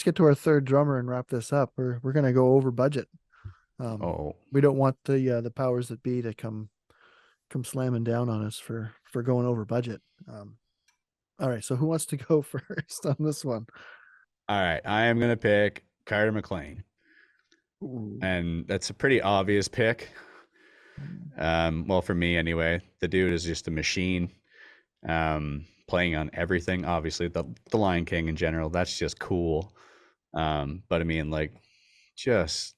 get to our third drummer and wrap this up. We're gonna go over budget. We don't want the powers that be to come slamming down on us for going over budget. All right, so who wants to go first on this one? All right, I am gonna pick Carter McLean. Ooh. And that's a pretty obvious pick. Well, for me anyway. The dude is just a machine. Playing on everything, obviously the Lion King in general, that's just cool. But I mean, like, just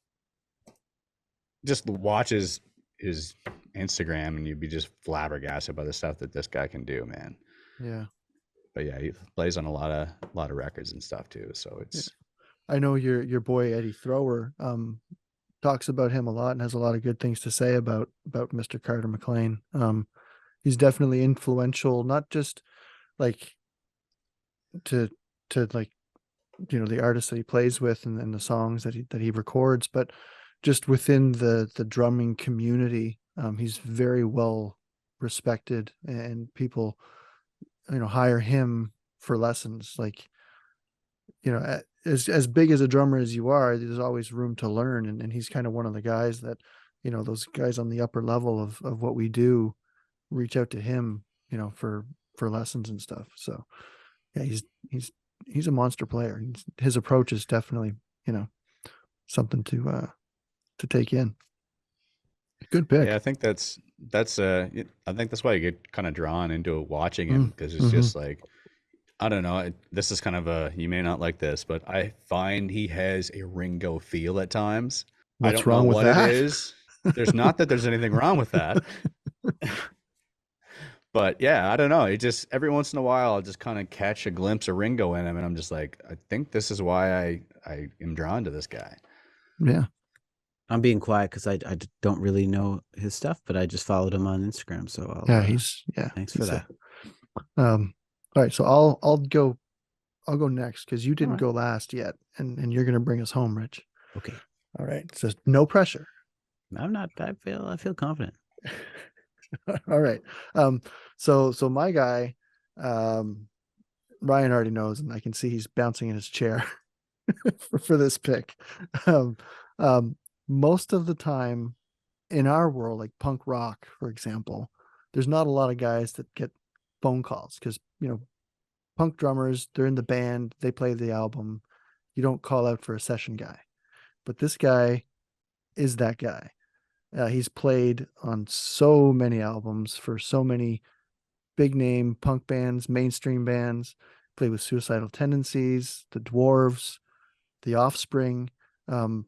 watch his Instagram and you'd be just flabbergasted by the stuff that this guy can do, man. Yeah. But yeah, he plays on a lot of records and stuff too. So it's. I know your boy Eddie Thrower talks about him a lot and has a lot of good things to say about Mr. Carter McLean. He's definitely influential, not just like to like the artists that he plays with and the songs that he records, but just within the drumming community. He's very well respected, and people hire him for lessons. Like, as big as a drummer as you are, there's always room to learn, and he's kind of one of the guys that those guys on the upper level of what we do reach out to him for lessons and stuff. So yeah, he's a monster player. His approach is definitely something to take in. Good pick. Yeah, I think that's I think that's why you get kind of drawn into watching him, because it's just like, I don't know. This is kind of you may not like this, but I find he has a Ringo feel at times. What's wrong with that? It is. There's not that there's anything wrong with that. But yeah, I don't know. It just, every once in a while, I'll just kind of catch a glimpse of Ringo in him, and I'm just like, I think this is why I am drawn to this guy. Yeah. I'm being quiet because I don't really know his stuff, but I just followed him on Instagram. So thanks for that. All right, so I'll go next because you didn't go last yet, and you're gonna bring us home, Rich. Okay. All right. So no pressure. I'm not. I feel confident. All right. So my guy, Ryan already knows, and I can see he's bouncing in his chair for this pick. Most of the time in our world, like punk rock, for example, there's not a lot of guys that get phone calls because punk drummers, they're in the band, they play the album. You don't call out for a session guy. But this guy is that guy. He's played on so many albums for so many big name punk bands, mainstream bands, played with Suicidal Tendencies, the Dwarves, the Offspring.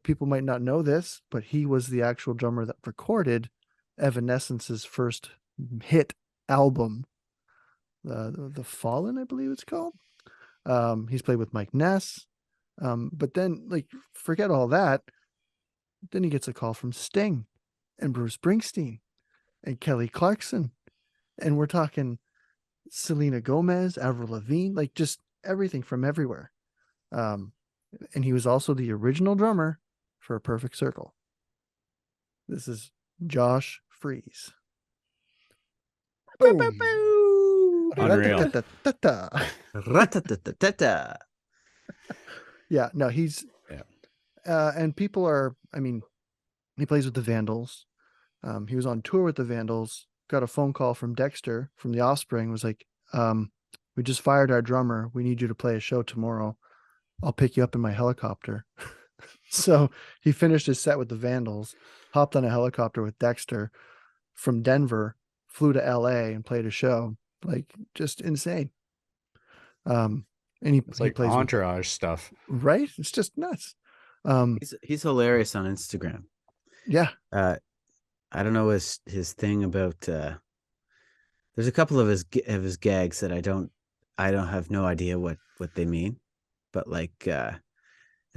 People might not know this, but he was the actual drummer that recorded Evanescence's first hit album, the Fallen, I believe it's called. He's played with Mike Ness. But then, like, forget all that. Then he gets a call from Sting and Bruce Springsteen and Kelly Clarkson. And we're talking Selena Gomez, Avril Lavigne, like just everything from everywhere. And he was also the original drummer for A Perfect Circle. This is Josh Freese. Unreal. Yeah, no, he's and people are, I mean, he plays with the Vandals. He was on tour with the Vandals, got a phone call from Dexter from the Offspring, was like, we just fired our drummer. We need you to play a show tomorrow. I'll pick you up in my helicopter. So he finished his set with the Vandals, hopped on a helicopter with Dexter from Denver, flew to LA and played a show. Like, just insane. And it's like plays Entourage stuff, right? It's just nuts. He's hilarious on Instagram. Yeah. I don't know his thing about. There's a couple of his gags that I don't have no idea what they mean, but like that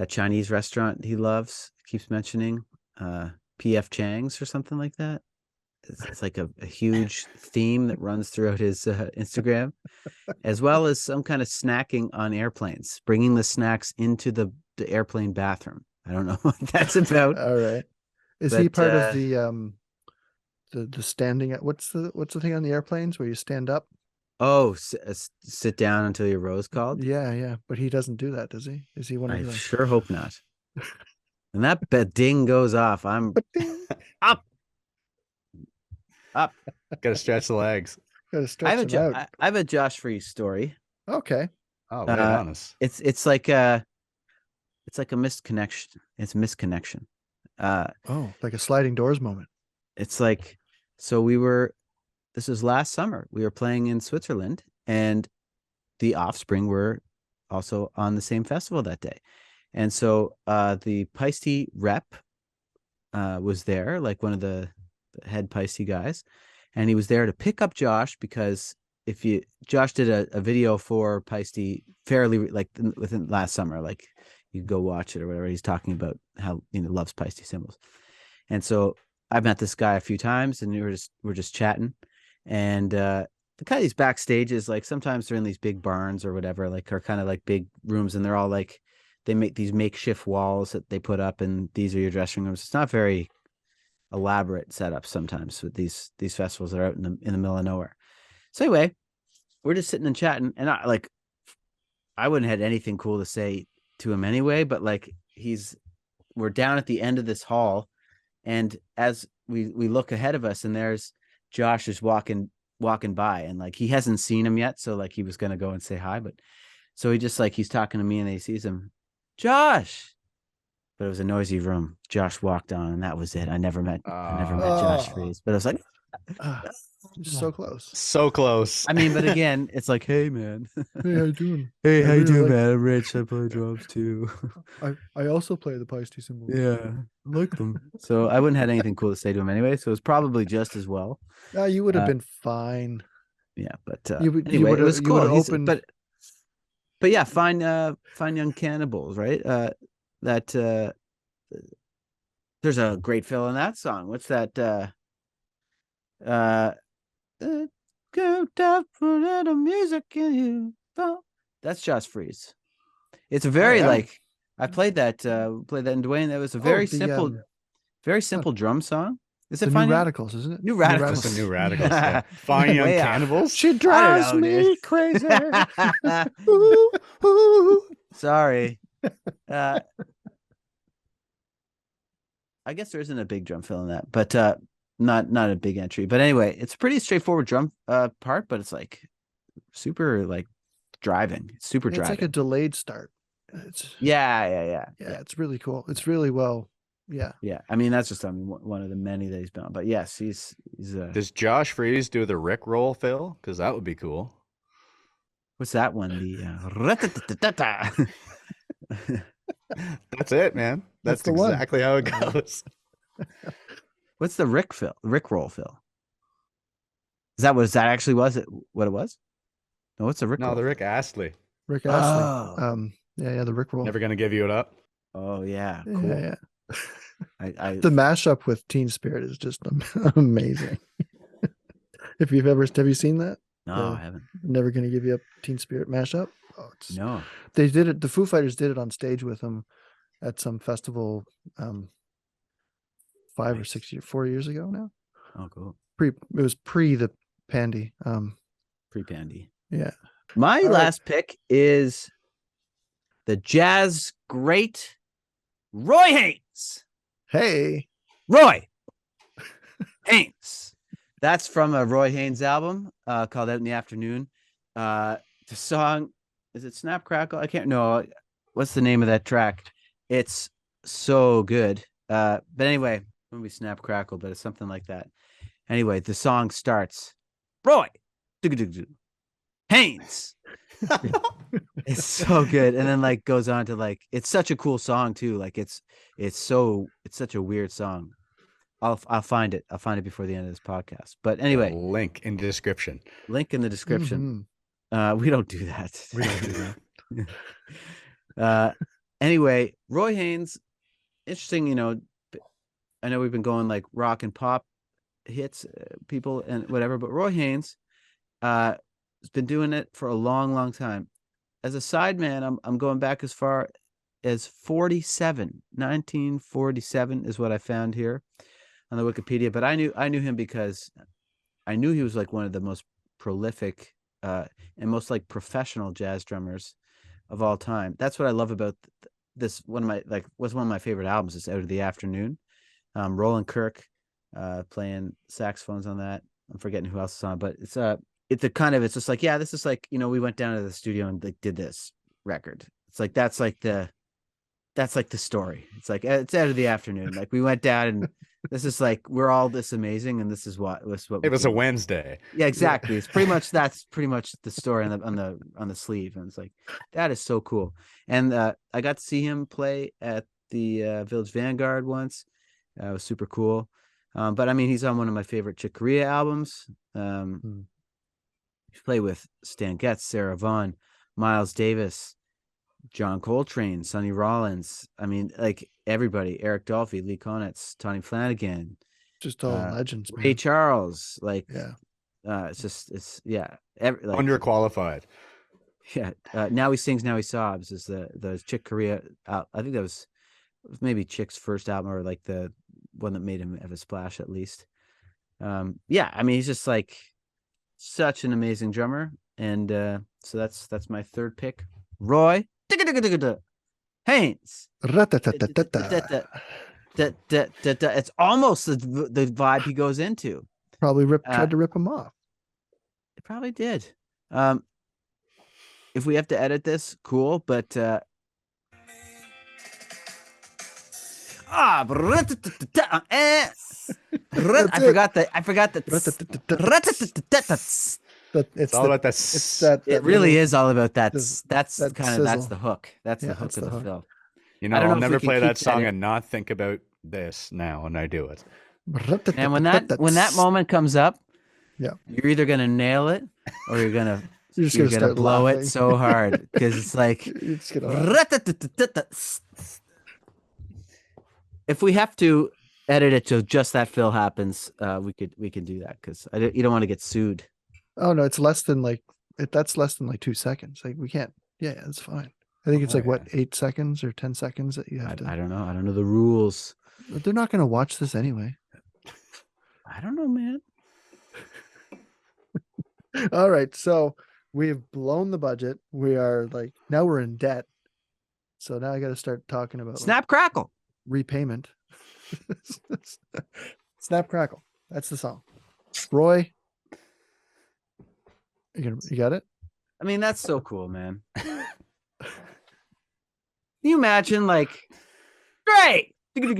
Chinese restaurant he loves, keeps mentioning, PF Chang's or something like that. It's like a huge theme that runs throughout his Instagram, as well as some kind of snacking on airplanes, bringing the snacks into the airplane bathroom. I don't know what that's about. All right. Is he part of the standing at what's the thing on the airplanes where you stand up? Oh, sit down until your rose called. Yeah, but he doesn't do that, does he? Is he one of the? I sure hope not. And that ding goes off. I'm up. Gotta stretch the legs. Gotta stretch them out. I have a Josh Freese story. Okay. Oh, lay it on us. It's like a misconnection. It's misconnection. Like a sliding doors moment. It's like, so this was last summer. We were playing in Switzerland, and the Offspring were also on the same festival that day. And so the Peisty rep was there, like one of the head Peisty guys, and he was there to pick up Josh because Josh did a video for Peisty fairly like within last summer, like you go watch it or whatever. He's talking about how loves Peisty cymbals, and so I've met this guy a few times, and we're just chatting, and the kind of these backstages, like sometimes they're in these big barns or whatever, like are kind of like big rooms, and they're all like they make these makeshift walls that they put up, and these are your dressing rooms. It's not very elaborate setups sometimes with these festivals that are out in the middle of nowhere. So anyway, we're just sitting and chatting, and I wouldn't have had anything cool to say to him anyway, but like we're down at the end of this hall, and as we look ahead of us, and there's Josh is walking by, and like he hasn't seen him yet, so like he was gonna go and say hi, but so he just like he's talking to me, and he sees him, Josh. But it was a noisy room. Josh walked on, and that was it. I never met Josh Freese, but I was like, so close. So close. I mean, but again, it's like, hey man. Hey, how you doing? Hey, how you doing, man? I'm Rich. I play drums too. I also play the Peisty cymbals. Yeah, I like them. So I wouldn't have had anything cool to say to him anyway. So it was probably just as well. You would have been fine. Yeah, but anyway, it was cool. But yeah, fine young cannibals, right? That there's a great fill in that song. What's that? Go down for little music in you. That's Josh Freese. It's a very like I played that in Dwayne. That was a very simple drum song. Is it New Radicals, isn't it? New Radicals. The New Radicals. Yeah. Fine young cannibals. She drives me crazy. Ooh, ooh. Sorry. I guess there isn't a big drum fill in that, but not a big entry. But anyway, it's a pretty straightforward drum part, but it's like super like driving. It's super driving. It's like a delayed start. It's yeah. It's really cool. It's really well. Yeah. Yeah. I mean, that's just one of the many that he's been on. But yes, he's Does Josh Freese do the Rick roll, Phil? Because that would be cool. What's that one? The That's it, man. That's exactly how it goes. What's the Rick roll, Phil? Is that what that actually was? What it was? No, what's the Rick roll? No, the Rick Astley. Rick Astley. Oh. Yeah, the Rick roll. Never gonna give you it up. Oh yeah, cool. Yeah. The mashup with Teen Spirit is just amazing. Have you seen that? No, I haven't. Never Gonna Give You Up Teen Spirit mashup. Oh, no. They did it. The Foo Fighters did it on stage with him at some festival 4 years ago now. Oh, cool. It was pre the Pandy. Pre-Pandy. Yeah. My last pick is the jazz great Roy Haynes. Hey, Roy Haynes. That's from a Roy Haynes album called Out in the Afternoon. The song, is it Snap Crackle? I can't know. What's the name of that track? It's so good. But anyway, it wouldn't be Snap Crackle, but it's something like that. Anyway, the song starts, Roy Haynes. It's so good. And then like goes on to like, it's such a cool song too. Like it's such a weird song. I'll find it. I'll find it before the end of this podcast. But anyway, link in the description. Mm-hmm. We don't do that. Anyway, Roy Haynes, interesting. I know we've been going like rock and pop hits, people and whatever, but Roy Haynes has been doing it for a long, long time. As a sideman, I'm going back as far as 1947 is what I found here on the Wikipedia. But I knew him because I knew he was like one of the most prolific and most like professional jazz drummers of all time. That's what I love about this. One of my favorite albums is Out of the Afternoon. Roland Kirk playing saxophones on that. I'm forgetting who else is on, but it's just like, yeah, this is like, we went down to the studio and like did this record. It's like that's like the story. It's like it's Out of the Afternoon. Like we went down and this is like we're all this amazing and this is what it was a Wednesday. Yeah, exactly. It's that's pretty much the story on the sleeve, and it's like that is so cool. And I got to see him play at the Village Vanguard once. It was super cool. But I mean, he's on one of my favorite Chick Corea albums. He played with Stan Getz, Sarah Vaughan, Miles Davis, John Coltrane, Sonny Rollins. I mean, like everybody, Eric Dolphy, Lee Konitz, Tony Flanagan, just all legends. Ray Charles, like, yeah. Underqualified. Yeah. Now He Sings, Now He Sobs is the Chick Corea. I think that was maybe Chick's first album, or like the one that made him have a splash at least. Yeah. I mean, he's just like such an amazing drummer. And so that's my third pick. Roy Haynes. It's almost the vibe he goes into. Probably tried to rip him off. It probably did. If we have to edit this, cool. But I forgot that. It's all about that. It really is all about that. That's the hook. That's the hook of the film. I'll never play that song and not think about this now when I do it. And when that moment comes up, yeah, you're either gonna nail it or you're gonna blow laughing. It so hard because it's like if we have to edit it to just that fill happens, we can do that because you don't want to get sued. Oh no, it's less than like 2 seconds. Like we can't. Yeah, it's fine. I think it's 8 seconds or 10 seconds that you have to. I don't know. I don't know the rules. But they're not going to watch this anyway. I don't know, man. All right, so we've blown the budget. We are now we're in debt. So now I got to start talking about Snap Crackle repayment. Snap Crackle. That's the song. Roy, you got it? I mean, that's so cool, man. Can you imagine, like, great, Pino,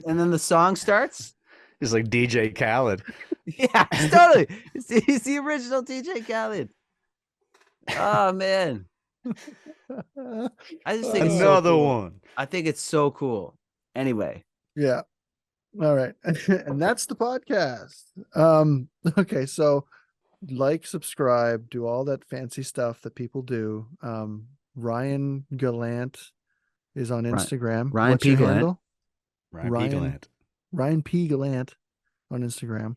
and then the song starts? He's like DJ Khaled. Yeah, totally. He's the original DJ Khaled. Oh man, I just think it's so cool. One. I think it's so cool. Anyway, yeah. All right, and that's the podcast. Okay, so like, subscribe, do all that fancy stuff that people do. Ryan Gallant is on Instagram. Ryan What's P your Gallant. handle? Ryan P Gallant. Ryan P Gallant on Instagram,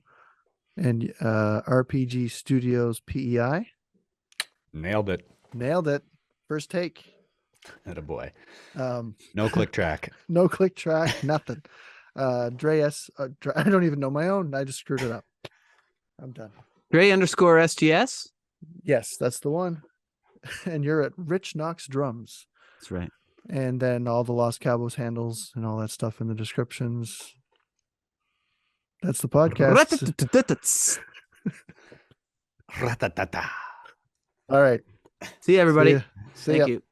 and RPG Studios PEI. Nailed it. First take. Attaboy. No click track. No click track. Nothing. Dreas. I don't even know my own. I just screwed it up. I'm done. Dre_SGS. Yes, that's the one. And you're at Rich Knox Drums. That's right. And then all the Los Cabos handles and all that stuff in the descriptions. That's the podcast. Ratatata. All right. See you, everybody. See ya. Thank you.